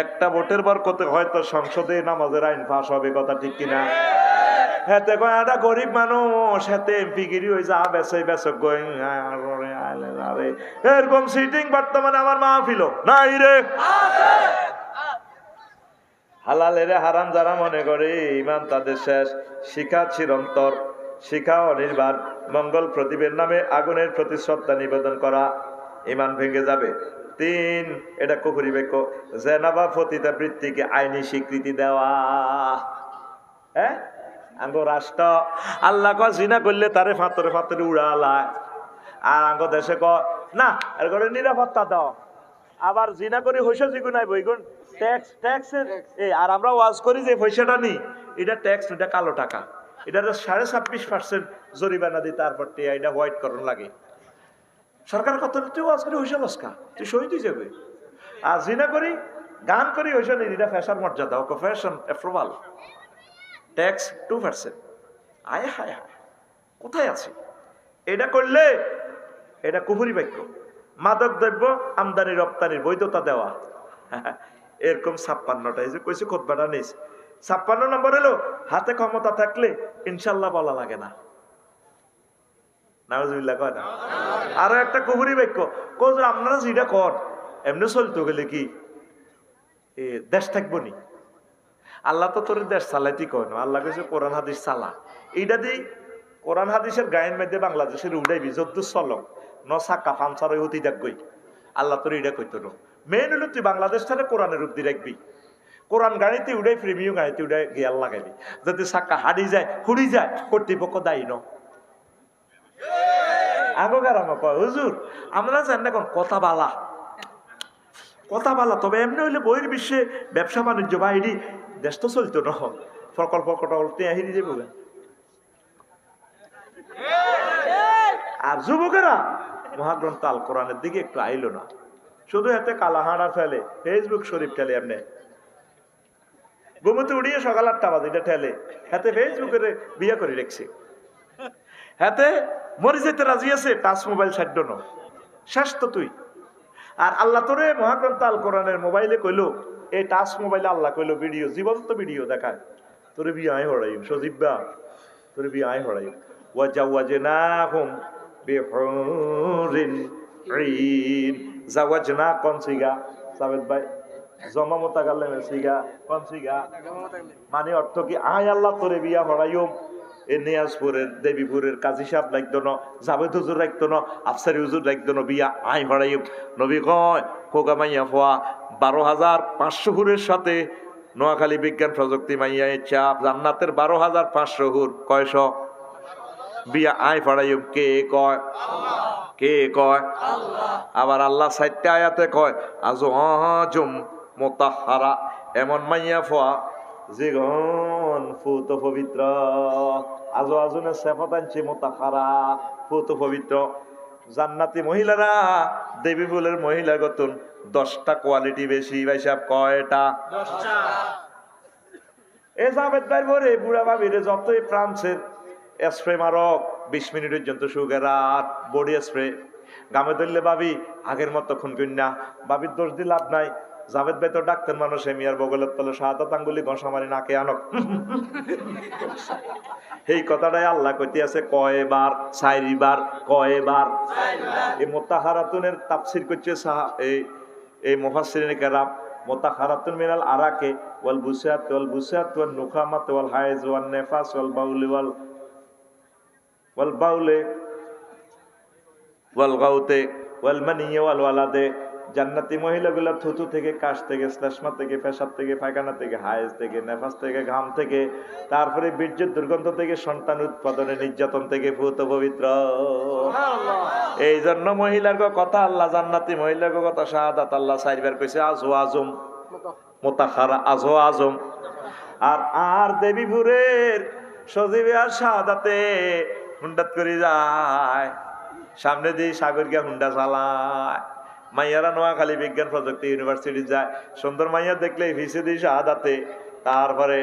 একটা বোটের বরকতে হয়তো সংসদে নামাজের আইন পাস হবে। কথা ঠিক কিনা? হেতে কয় একটা গরিব মানুষ, হেতে এমপিগিরি হয়ে যা বেছে বেছে এরকম সিটিং বর্তমানে আমার মাহফিল নাই রে। হালালের হারাম যারা মনে করে, ইমান তাদের শেষ। শিখা চিরন্তর, শিখা অনির্বাণ। মঙ্গল প্রদীপের নামে আগুনের প্রতি শ্রদ্ধা নিবেদন করা, ইমান ভেঙে যাবে। 3, এটা কুফরি বাক্য, জেনাবা পতিতা বৃত্তিকে আইনি স্বীকৃতি দেওয়া। হ্যাঁ, আঙ্গ রাষ্ট্র আল্লাহ ক জিনা করলে তারে ফাতরে ফাতরে উড়ালায়, আর আঙ্গ দেশে ক না, এর করে নিরাপত্তা দাও। আবার জিনা করে হইসা জিগুন নাই বইগুন ট্যাক্স, ট্যাক্সের আর আমরা ওয়াজ করি যে পয়সাটা নি, এটা ট্যাক্স, এটা কালো টাকা, এটা 26.5% জরিমানা দিই, তারপর এটা হোয়াইট করণ লাগে। সরকার কত তুই ওয়াজ করি হইসা লস্কা, তুই সই দিয়ে যাবে। আর জিনা করি গান করি হইসা নি, এটা ফ্যাশন মর্যাদা, ওকে ফ্যাশন অ্যাপ্রুভাল, ট্যাক্স 2%। আয় হায় হায়, কোথায় আছে? এটা করলে এটা কুফরি বাক্য। মাদক দ্রব্য আমদানি রপ্তানির বৈধতা দেওয়া, এরকম 56টা। এই যে কইছে খুতবাটা নিস, 56 নম্বর হলো হাতে ক্ষমতা থাকলে ইনশাল্লাহ বলা লাগে না। নাউজুবিল্লাহ কয় না? আরো একটা কুফরি বাক্য, কোজ আপনারা যেটা কর এমনি চলতে গেলে কি দেশ থাকবো নি? আল্লাহ তো তোর দেশ চালাইতে কয় না, আল্লাহ কইছে কোরআন হাদিস চালা। এইটা দিয়ে কোরআন হাদিসের গায়ের মধ্যে বাংলাদেশের উড়াইবি যদ্দু চলক ন সাক্কা পাঞ্চার অতি দেখবই। আল্লাহ তোর এটা কইতো না। মেন হলো তুই বাংলাদেশ থেকে কোরআনের রূপ দিয়ে রাখবি। কোরআন গাড়িতে উড়াই প্রেমীয় গাড়িতে উড়াই গিয়াল লাগাইবি। যদি সাক্কা হাড়ি যায় হুড়ি যায় কর্তৃপক্ষ দায়ী ন। আগোগার আমার কয় হুজুর আমরা জানি এখন কথা বালা, কথা বালা, তবে এমনি হইলে বইয়ের বিশ্বে ব্যবসা বাণিজ্য বা এটি দেশ তো চলতো না, প্রকল্প কটলতে আহিরি যাবো। আর যুবকেরা মহাগ্রন্থ আল কোরআনের দিকে একটু আইলো না, শুধু এতে কালাহাড়া ফেলে, ফেসবুক শরীফ ঠেলে, এমনি ঘুমতে উড়িয়ে সকাল 8টা বাজে এটা ঠেলে, হাতে ফেসবুকের বিয়ে করে রেখছে, হাতে মরে যেতে রাজি আছে, টাচ মোবাইল ছাড়ল না, শেষ তো তুই। আর আল্লাহ তোরে মহাগ্রন্থ আল কোরআনের মোবাইলে কইলো, এই টাচ মোবাইলে আল্লাহ কইলো ভিডিও, জীবন্ত ভিডিও দেখায়, তোরে বিয়ে আয় হড়াই সজীববা, তোরে বিয়ে আয় হড়াই ওয়াজাওয়াজনাহুম বিহুরিন ঈন। জাওয়াজনা কোন সিগা সাবেদ ভাই? জমা মোতাকাল্লিম সিগা কোন সিগা? মানে অর্থ কি আয় আল্লাহ তোরে বিয়া হড়াইম। এ নিয়াজপুরের দেবীপুরের কাজী সাহেব লাগতো না, জাবেদ হুজুর রাখতো না, আফসারি হুজুর রাখতো না, বিয়া আয় হড়াইম। নবী কয় খোকা মাইয়া ফোয়া 12,500 হুরের সাথে নোয়াখালী বিজ্ঞান প্রযুক্তি মাইয়া চাপ জান্নাতের 12,500 হুর কয়শ বিয়া আয় ফড়াইম। কে কয়? কে কয়? আবার আল্লাহ 4টা আয়াতে কয় আজওয়াজুম মুতাহহারা, এমন মাইয়া ফোয়া যে গণ ফুত পবিত্র। আজওয়াজুনের সিফাত আনছে মুতাহহারা, ফুত পবিত্র। জান্নাতি মহিলারা দেবী ফুলের মহিলা গতন 10টা কোয়ালিটি বেশি। ভাই সাহেব কয়টা? 10টা। এ জাবেদ ভাই বরে বুড়া ভাবিরে যতই ফ্রান্সের স্প্রে মারক 20 মিনিট পর্যন্ত সুগারাত বডি স্প্রে গামে ধরলে ভাবি আগের মতো খুন কন্যা, ভাবির দোষ দিয়ে লাভ নাই। জাবেদ ভাই তো ডাক্তার মানুষ, মিয়ার বগলের তলে শাহাদাত আঙ্গুলি ঘষা মারি নাকে আনক। এই কথাটাই আল্লাহ কইতে আছে কয়বার? 4বার। কয়বার? এই মুতাহারাতুনের তাফসীর করছে এই মুফাসসিরিনে কেরাম। মুতাহারাতুন মিনাল আরাকে ওয়াল বুসাত ওয়ান নুখামাত ওয়াল হাইজ ওয়ান নিফাস ওয়াল বাউলি ওয়াল বাউলে ওয়াল গাউতে ওয়াল মানিয়ে ওয়াল ওয়ালাদে। জান্নাতি মহিলাগুলা থুতু থেকে, কাশ থেকে, শ্লেষ্মা থেকে, পেশাব থেকে, পায়খানা থেকে, হায়েজ থেকে, নেফাস থেকে, ঘাম থেকে, তারপরে বীর্যের দুর্গন্ধ থেকে, সন্তান উৎপাদনের নির্যাতন থেকে পুত পবিত্র। এই জন্য মহিলার কথা আল্লাহ, জান্নাতি মহিলার কথা শাহাদাত আল্লাহ 4বার কইছে আজওয়াজুম মুতাহহারা, আজওয়াজুম। আর দেবীপুরের সজীবে আর শাহাদাতে হুন্ডাত করে যায়, সামনে দিয়ে সাগর গিয়া হুন্ডা চালায়। মাইয়ারা নোয়াখালী বিজ্ঞান প্রযুক্তি ইউনিভার্সিটি যায়, সুন্দর মাইয়া দেখলে ভিসে দিয়ে শাহাদাতে, তারপরে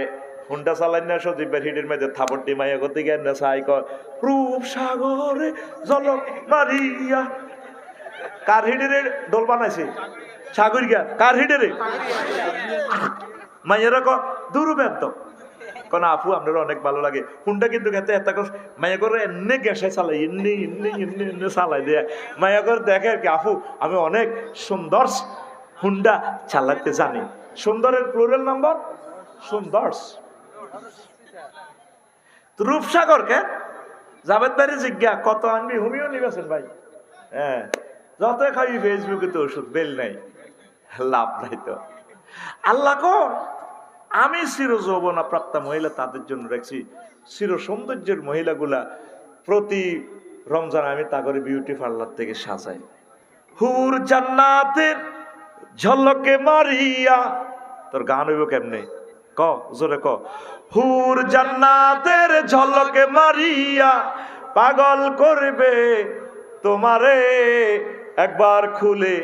হুন্ডা চালাই না সজীবের হিডের মেয়েদে থাপড়টি মাইয়া করতে গিয়ে না সাই কর রূপ সাগরে জলক মারিয়া। কার হিডের দোল বানাইছে? সাগর গিয়া কার হিডের? মাইয়ারা ক দূর বেদ কোন আপু আপনার অনেক ভালো লাগে হুন্ডা, কিন্তু খেতে এত মায়া করে এমনি গ্যাসে চালাই, এমনি এমনি এমনি এমনি চালাই দেয়। মায়া করে দেখে আর কি আপু আমি অনেক সুন্দর হুন্ডা চালাতে জানি। সুন্দরের প্লুরাল নাম্বার সুন্দর। রূপসাগর কে জাবেদ ভাই জিজ্ঞা কত আনবি? হুমিও নিবেছেন ভাই। হ্যাঁ, যত খাবি ফেসবুকে তো ওষুধ বেল নাই, লাভ নাই তো। আল্লাহ কোন আমি চির যৌবনা প্রাপ্তা মহিলা তাদের জন্য রাখছি। চির সৌন্দর্যের মহিলাগুলা প্রতি রমজান আমি তা করে বিউটি পার্লার থেকে সাজাই। হুর জান্নাতের ঝলকে মারিয়া, তোর গান হইব কেমনে? ক জোরে ক। হুর জান্নাতের ঝলকে মারিয়া পাগল করবে তোমারে, একবার খুলে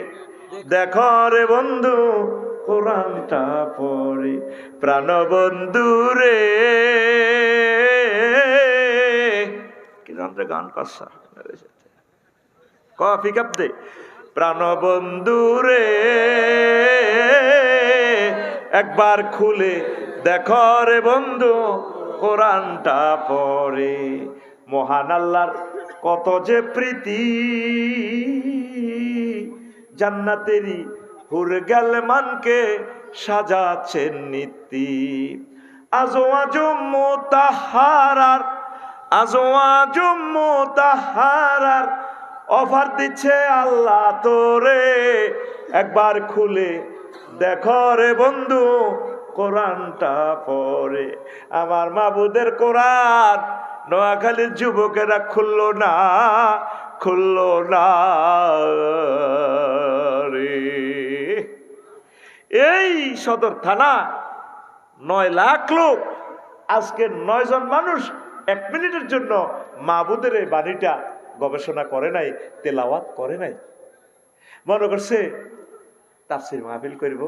দেখো রে বন্ধু কোরআনটা পড়ে প্রাণ বন্ধু রে। কি জানতে গান কাসা ক পিক আপ দে। প্রাণ বন্ধু রে একবার খুলে দেখো রে বন্ধু কোরআনটা পড়ে। মহান আল্লাহর কত যে প্রীতি, জান্নাতেরই হুর গেলমানকে সাজাচ্ছেন নীতি। আজওয়াজুম মুতাহহারার, আজওয়াজুম মুতাহহারার অফার দিচ্ছে আল্লাহ তোরে, একবার খুলে দেখো রে বন্ধু কোরআনটা পড়ে। আমার মাবুদের কোরআন নোয়াখালীর যুবকেরা খুললো না, খুললো না রে। এই সদর থানা 9 লাখ লোক, আজকে 9 জন মানুষ 1 মিনিটের জন্য মাবুদের এই বাণীটা গবেষণা করে নাই, তেলাওয়াত করে নাই। মনে করছে তাফসির মাহফিল করব,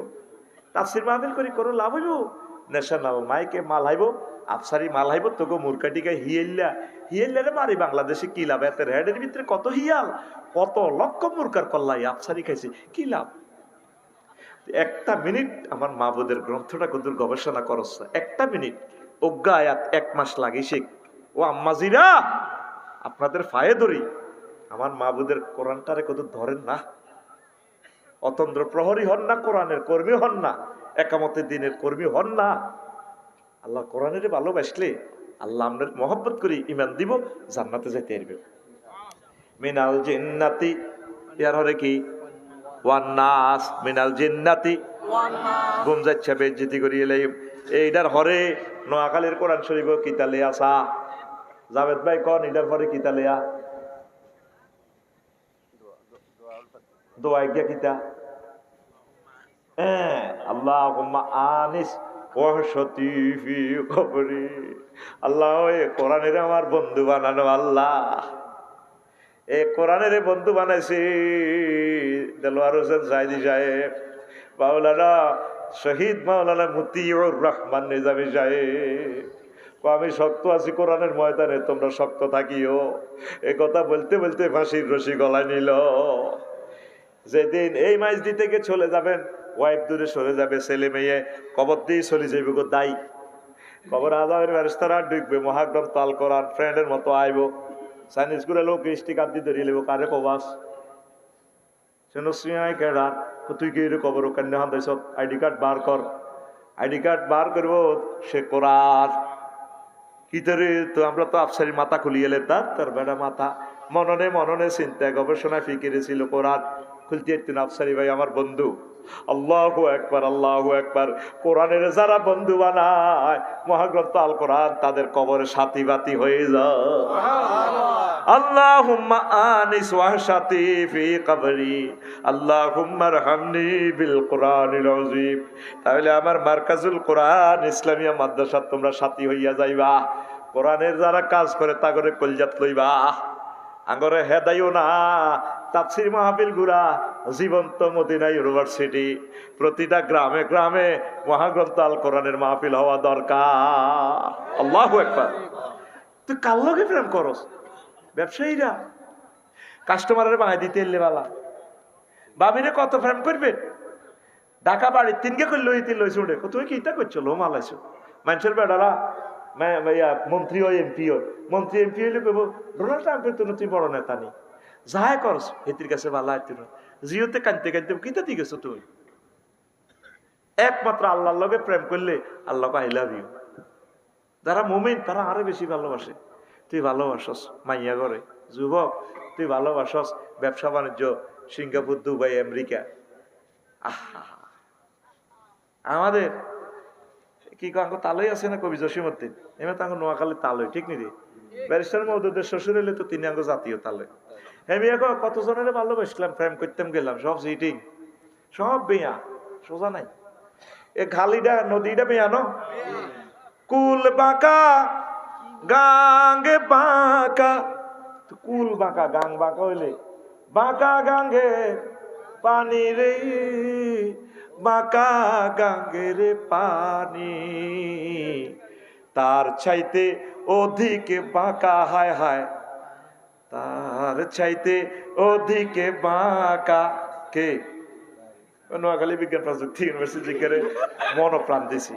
তাফসির মাহফিল করি কোনো লাভ হইব? ন্যাশনাল মাইকে মাল হাইব, আফসারি মাল হাইব, তোকে মুরকাটিকে হিয়েল্লা হিয়েল্লারে মারি। বাংলাদেশে কি লাভ? এত হেডের ভিতরে কত হিয়াল, কত লক্ষ মুরকার কল্লাই আফসারি খাইছে, কি লাভ? 1টা মিনিট আমার মাহবুদের গ্রন্থটা কত গবেষণা করছ, 1টা মিনিট অজ্ঞা আয়াত 1 মাস লাগে শিখ। ও আম্মাজিরা আপনাদের ফায়ে ধরি, আমার মাহবুদের কোরআনটারে কত ধরেন না। অতন্দ্র প্রহরী হন না, কোরআনের কর্মী হন না, একামতের দিনের কর্মী হন না। আল্লাহ কোরআনের ভালোবাসলে আল্লাহ আমাদের মহব্বত করি ইমান দিব, জান্নাতে যেতে পারবে। মিনাল জিন্নাতি ইয়ার হরে কি ওয়ান্নাস, মিনাল জিন্নাতি গুম যাচ্ছে বেজ্জিতি করি এলাই। এইটার হরে নোয়াখালীর কোরআন শরীফ কিতালে আসা। জাভেদ ভাই কন এটার পরে কিতালেয়া দোয়া গিয়া কিতা আল্লাহুম্মা আনিস ওয়াহশাতি ফি কবরি। আল্লাহ এ কোরআনের আমার বন্ধু বানানো, আল্লাহ এ কোরআনের বন্ধু বানাইছি দেলোয়ার হোসেন জাইদি সাহেব, মাওলানা শহীদ মাওলানা মতিউর রহমান নিজামী সাহেব। আমি শক্ত আছি কোরআনের ময়দানে, তোমরা শক্ত থাকিও। এ কথা বলতে বলতে ফাঁসির রশি গলায় নিল। যেদিন এই মাইজ দিতে গিয়ে চলে যাবেন, ওয়াইফ দূরে সরে যাবে, ছেলে মেয়ে কবর দিয়ে চলে যাইব গো দায়ী। কবর আজাবের ফেরেশতারা ঢুকবে, মহাগ্রন্থ আল কোরআন ফ্রেন্ডের মতো আইব। চাইনিজ করে লোক স্টিকার দিয়ে ধরিয়ে লেব, কারে কবাস শুনো সিয়াই কেডা তুই কি কবর কান্না হান দাইছ, আইডি কার্ড বার কর। আইডি কার্ড বার করব, সে কোরআন কি তোরে তো আমরা তো আফসারি মাথা খুলিয়ে এলে তার বেড়া মাথা মননে মননে চিন্তা গবেষণা ফিকিরে ছিল কোরআন খুলতে একদিন আফসারি ভাই আমার বন্ধু। আল্লাহু আকবার, আল্লাহু আকবার। কোরআনের যারা বন্ধু বানায় মহাগ্রন্থ আল কোরআন তাদের কবরে সাথী বাতি হয়ে যায়। আল্লাহুম্মা আনিস ওয়াহশাতি ফি কবরি, আল্লাহুম্মা রহমনি বিল কোরআনিল আযীম। তাহলে আমার মারকাজুল কোরআন ইসলামিয়া মাদ্রাসা তোমরা সাথী হইয়া যাইবা। কোরআনের যারা কাজ করে তা করে কলজাত লইবা, আঙ্গরে হেদাইও না। তাফসীর মাহফিল গুরা জীবন্ত মদিনা ইউনিভার্সিটি, প্রতিটা গ্রামে গ্রামে মহাগ্রন্থ আল কোরআনের মাহফিল হওয়া দরকার। আল্লাহু আকবার। তুই কার লগে প্রেম করস? ব্যবসায়ীরা কাস্টমারের বানাই দিতে এলে বালা বাবিরে কত প্রেম করবে? ঢাকা বাড়ির তিনকে করলো লই শুনে তুই কি ইটা করছো লো মালাইছো মানুষের বেড়ারা মন্ত্রী হয় এমপি হয়, মন্ত্রী এমপি হইলে কইব ডোনাল্ড ট্রাম্পের তো তুই বড় নেতা নি যাহাই করস হেতির কাছে বালা তুই জিওতে কানতে কানতে কিতা দিয়ে গেছো তুই? একমাত্র আল্লাহর লগে প্রেম করলে আল্লাহ আই লাভ ইউ। যারা মুমিন তারা আরো বেশি ভালোবাসে। তুই ভালোবাসস মাইয়া ঘরে যুবক, তুই ভালোবাসস ব্যবসা বাণিজ্য সিঙ্গাপুর দুবাই আমেরিকা। আহা আমাদের কি কাঙ্ক তালই আছে না কবি জসিমউদ্দিন এমন তাঙ্ক নোয়াখালীর তালই ঠিক নি রে ব্যারিস্টার মহোদয়দের শ্বশুর এলে তো তিনি আঙ্গ জাতীয় তালই। আমি এখন কতজনের ভালোবাসলাম, প্রেম করতাম গেলাম, সব সিটিং সব বেয়া সোজা নাই। এ খালিটা নদীটা বেয়া ন কুল বাঁকা গাঙ্গে বাঁকা, কুল বাঁকা গাং বাঁকা হইলে বাঁকা গাঙ্গে পানি রে বাঁকা গাঙ্গের পানি, তার চাইতে অধিক বাঁকা হায় হায়, তার চাইতে অধিক বাঁকা কে? নোয়াখালী বিজ্ঞান প্রযুক্তি ইউনিভার্সিটি করে মনোপ্রাণ দিছি,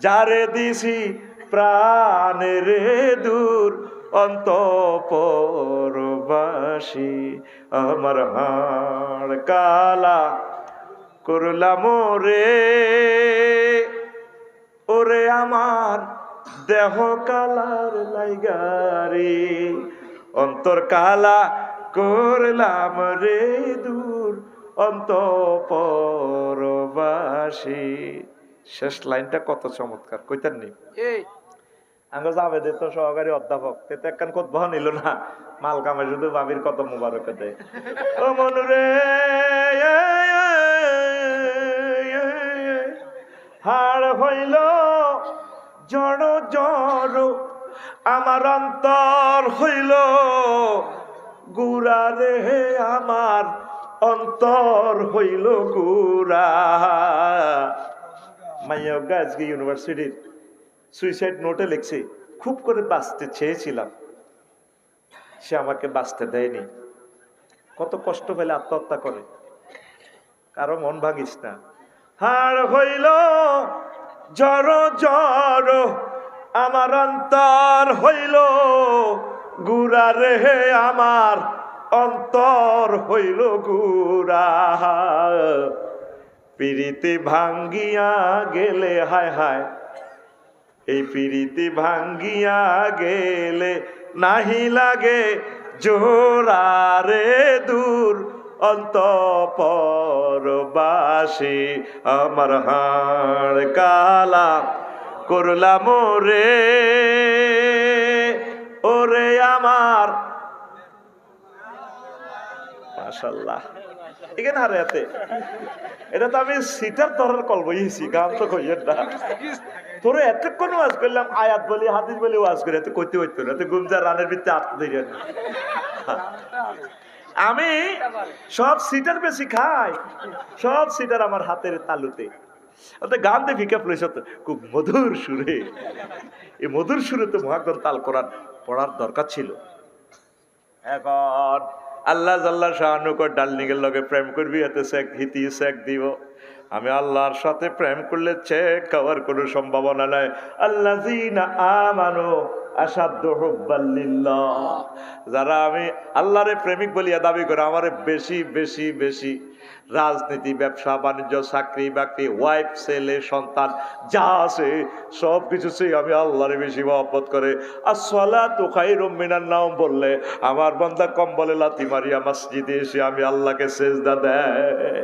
যারে দিছি প্রাণের দূর অন্তঃপুরবাসী, আমার হাড় কালা করলাম রে, ওরে আমার দেহ কালার লাইগারে, অন্তর কালা করলাম রে দূর অন্তঃপরবাসী। শেষ লাইনটা কত চমৎকার, কইতার নেই আঙ্গ যাবে দে তো সহকারী অধ্যাপক তে তো একখান কত বহ নিল না, মাল কামে শুধু বাবির কত মুবারক দেয়। ও মনুরে হাড় হইল জড় জড়, আমার অন্তর হইল গুড়া রে, আমার অন্তর হইল গুড়া। মাইয়া আজকে ইউনিভার্সিটির সুইসাইড নোটে লিখছে, খুব করে বাঁচতে চেয়েছিলাম, সে আমাকে বাঁচতে দেয়নি। কত কষ্ট পেলে আত্মহত্যা করে। কারো মন ভাঙিস না। হাড় হইল জড় জড়, আমার অন্তর হইল গুড়া রে, আমার অন্তর হইল গুড়া। পিরিতি ভাঙ্গিয়া গেলে, হায় হায়, এই পিরিতি ভাঙ্গিয়া গেলে নাহি লাগে জোড়া রে দূর অন্তঃপরবাসী। আমার হাড় কালা করলাম রে, ওরে আমার। মাশাআল্লাহ, এখানে হারে এতে এটা তো আমি সিটার ধরার কল বইছি, গান তো কইয়ের না। তোরে এতক্ষণ ওয়াজ করলাম, আয়াত বলি হাদিস বলি ওয়াজ করে, এত কইতে হইতো না, এত গুমজার রানের ভিতরে আত্মধৈর্য। আমি সব সিটার বেশি খাই, সব সিটার আমার হাতের তালুতে। গান দিয়ে ভিকা প্লেস খুব মধুর সুরে, এই মধুর সুরে তো মহাগ্রন্থ তাল কোরআন পড়ার দরকার ছিল। এখন আল্লাহ জাল্লা শাহানুকর ডালনিগের লগে প্রেম করবি, হাতে শেখ হিতি শেখ দিব। আমি আল্লাহর সাথে প্রেম করলে চেক খাওয়ার কোনো সম্ভাবনা নাই। আল্লাযীনা আমানু আশাদ্দু হুব্বাল লিল্লাহ, যারা আমি আল্লাহরে প্রেমিক বলিয়া দাবি করে, আমারে বেশি বেশি বেশি রাজনীতি, ব্যবসা বাণিজ্য, চাকরি বাকরি, ওয়াইফ, ছেলে, সন্তান যা আছে সব কিছু আমি আল্লাহরে বেশি মহব্বত করে। আসসালাতু খায়রুম মিনান নাওম বললে আমার বান্দা কম্বলে লাথি মারিয়া মসজিদে এসে আমি আল্লাহকে সেজদা দেয়।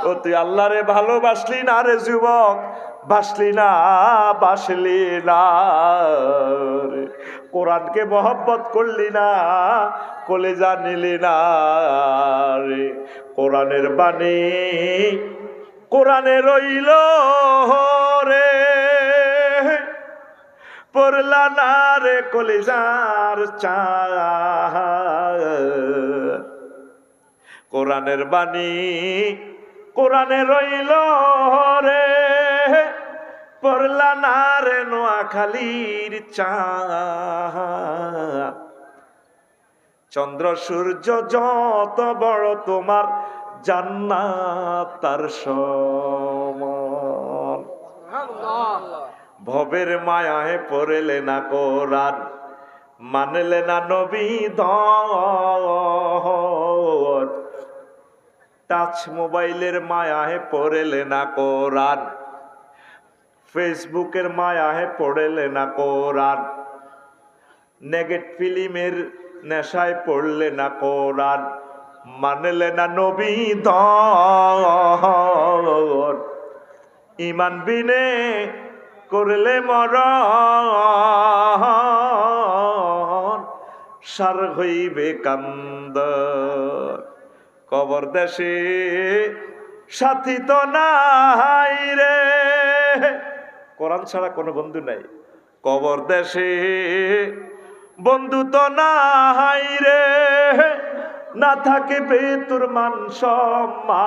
ও তুই আল্লাহরে ভালোবাসলি না রে যুবক, বাসলি না, বাসলি না রে। কোরআনকে মহব্বত করলি না, কলেজা নিলি না রে। কোরআনের বাণী কোরআনে রইল রে, পড়লা না রে কলেজার চা। কোরআনের বাণী কোরআনে রইল রে, পড়লা না রে নোয়াখালীর চাঁদ। চন্দ্র সূর্য যত বড় তোমার জান্নাত তার সমান। ভবের মায়ায় পড়লে না কোরআন, মানলে না নবী দন। টাচ মোবাইলের মায়ায় পড়লে না কোরআন, ফেসবুকের মায়ায় পড়লে না কোরআন, নেগেট ফিল্মের নেশায় পড়লে না কোরআন, মানলে না নবী দন। ইমান বিনে করলে মরণ, সার হইবে কান্দ। কবর দেশে সাথী তো নাই রে, কোরআন ছাড়া কোনো বন্ধু নাই। কবর দেশে বন্ধু তো নাই রে, না থাকে তোর মান সম্মান।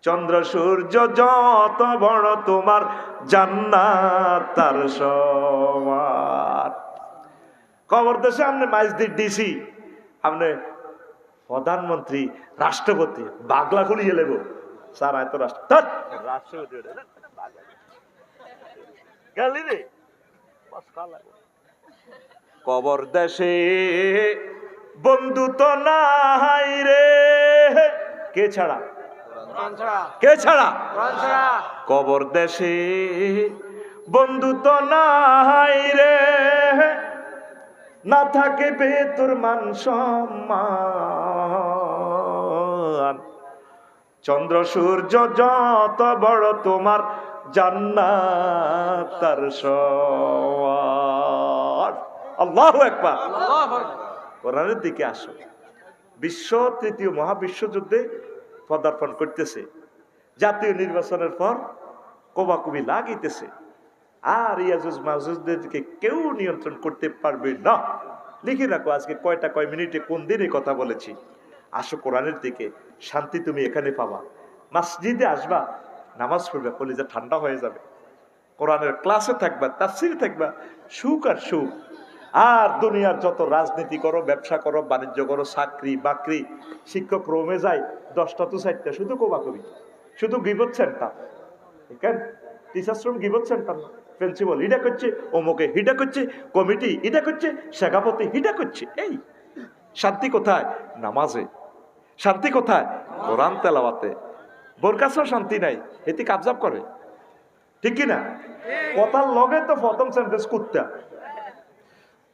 চন্দ্র সূর্য যত বড় তোমার জান্নাত তার সমান। কবর দেশে আপনি মাইজদি ডিসি, আপনি প্রধানমন্ত্রী, রাষ্ট্রপতি, বাগলা খুলিয়ে লেব স্যার এত রাষ্ট্রপতি কবর দেশে বন্ধু তো নাই রে, কে ছাড়া? কোরআন ছাড়া, কে ছাড়া? কোরআন ছাড়া। কবর দেশে বন্ধু তো নাই রে, না থাকে তোর মান সম্মান। চন্দ্র সূর্য যত বড় তোমার জান্নাত তার সমান। আল্লাহু আকবার। আল্লাহু আকবার। কোরআনের দিকে আসো। বিশ্ব তৃতীয় মহাবিশ্বযুদ্ধে পদার্পণ করতেছে, জাতীয় নির্বাচনের পর কোবাকুবি লাগিতেছে, আর ইয়াজুজ মাজুজদেরকে কেউ নিয়ন্ত্রণ করতে পারবে না। লিখে রাখো আজকে কয়টা কয় মিনিটে কোন দিনে কথা বলেছি। আসো কোরআনের দিকে, শান্তি তুমি এখানে পাবা। মসজিদে আসবা, নামাজ পড়বে, কলিজা ঠান্ডা হয়ে যাবে। কোরআনের ক্লাসে থাকবা, তাফসিরে থাকবা, সুখ আর সুখ। আর দুনিয়ার যত রাজনীতি করো, ব্যবসা করো, বাণিজ্য করো, চাকরি বাকরি, শিক্ষক রোমে যায় 10টা তো 4টা, শুধু কোবাকবি, শুধু গিবত সেন্টার। এখানে টিচার্স রুম গিবত সেন্টার না। প্রিন্সিপাল হিডা করছে, অমুকে হিডা করছে, কমিটি হিডা করছে, শেখাপতি হিডা করছে। এই শান্তি কোথায়? নামাজে। শান্তি কোথায়? কোরআন তেলাওয়াতে। বোর কাছেও শান্তি নাই, এতে কাবজাব করে, ঠিক কিনা? কথার লগে তো প্রথম সেন্টেন্স কুত্তা।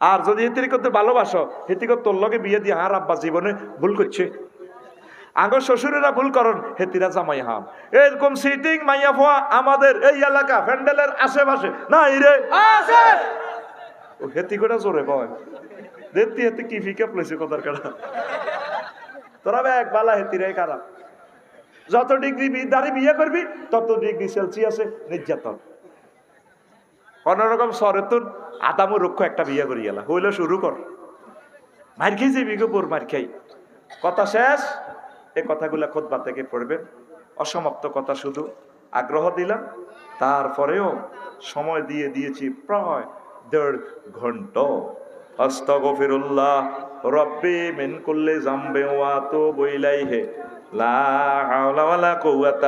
আর যদি হেতির করতে ভালোবাসো, হেতিকে তোর লগে বিয়ে দিয়ে আর আব্বা জীবনে ভুল করছে, আগর শ্বশুরেরা ভুল করন, হেতিরা জামাই হাম। এরকম সিটিং মাইয়া ফোয়া আমাদের এই এলাকা প্যান্ডেলের আশেপাশে নাই রে, ও হেতি করে জোরে কয় দেখতি হেতি কি ফিকে প্লেছে কথার কাটা। তোরা এক বালা হেতিরাই খারাপ। যত ডিগ্রি দাঁড়ি বিয়ে করবি তত ডিগ্রি সেলসিয়াসে নির্যাতন। কোনরকম সরেতুন আদামু রক্ষ একটা বিয়ে করি গেলা হইলে শুরু কর, মার খেয়ে যাবি গো, বোর মার খাই। কথা শেষ। এই কথাগুলা খুতবা থেকে পড়বেন। অসমাপ্ত কথা শুধু আগ্রহ দিলাম, তারপরেও সময় দিয়ে দিয়েছি প্রায় 1.5 ঘন্টা। আস্তাগফিরুল্লাহ রব্বি মিন কুল্লি যামবি ওয়া আতুবু ইলাইহি লা হাওলা ওয়ালা কুওয়াতা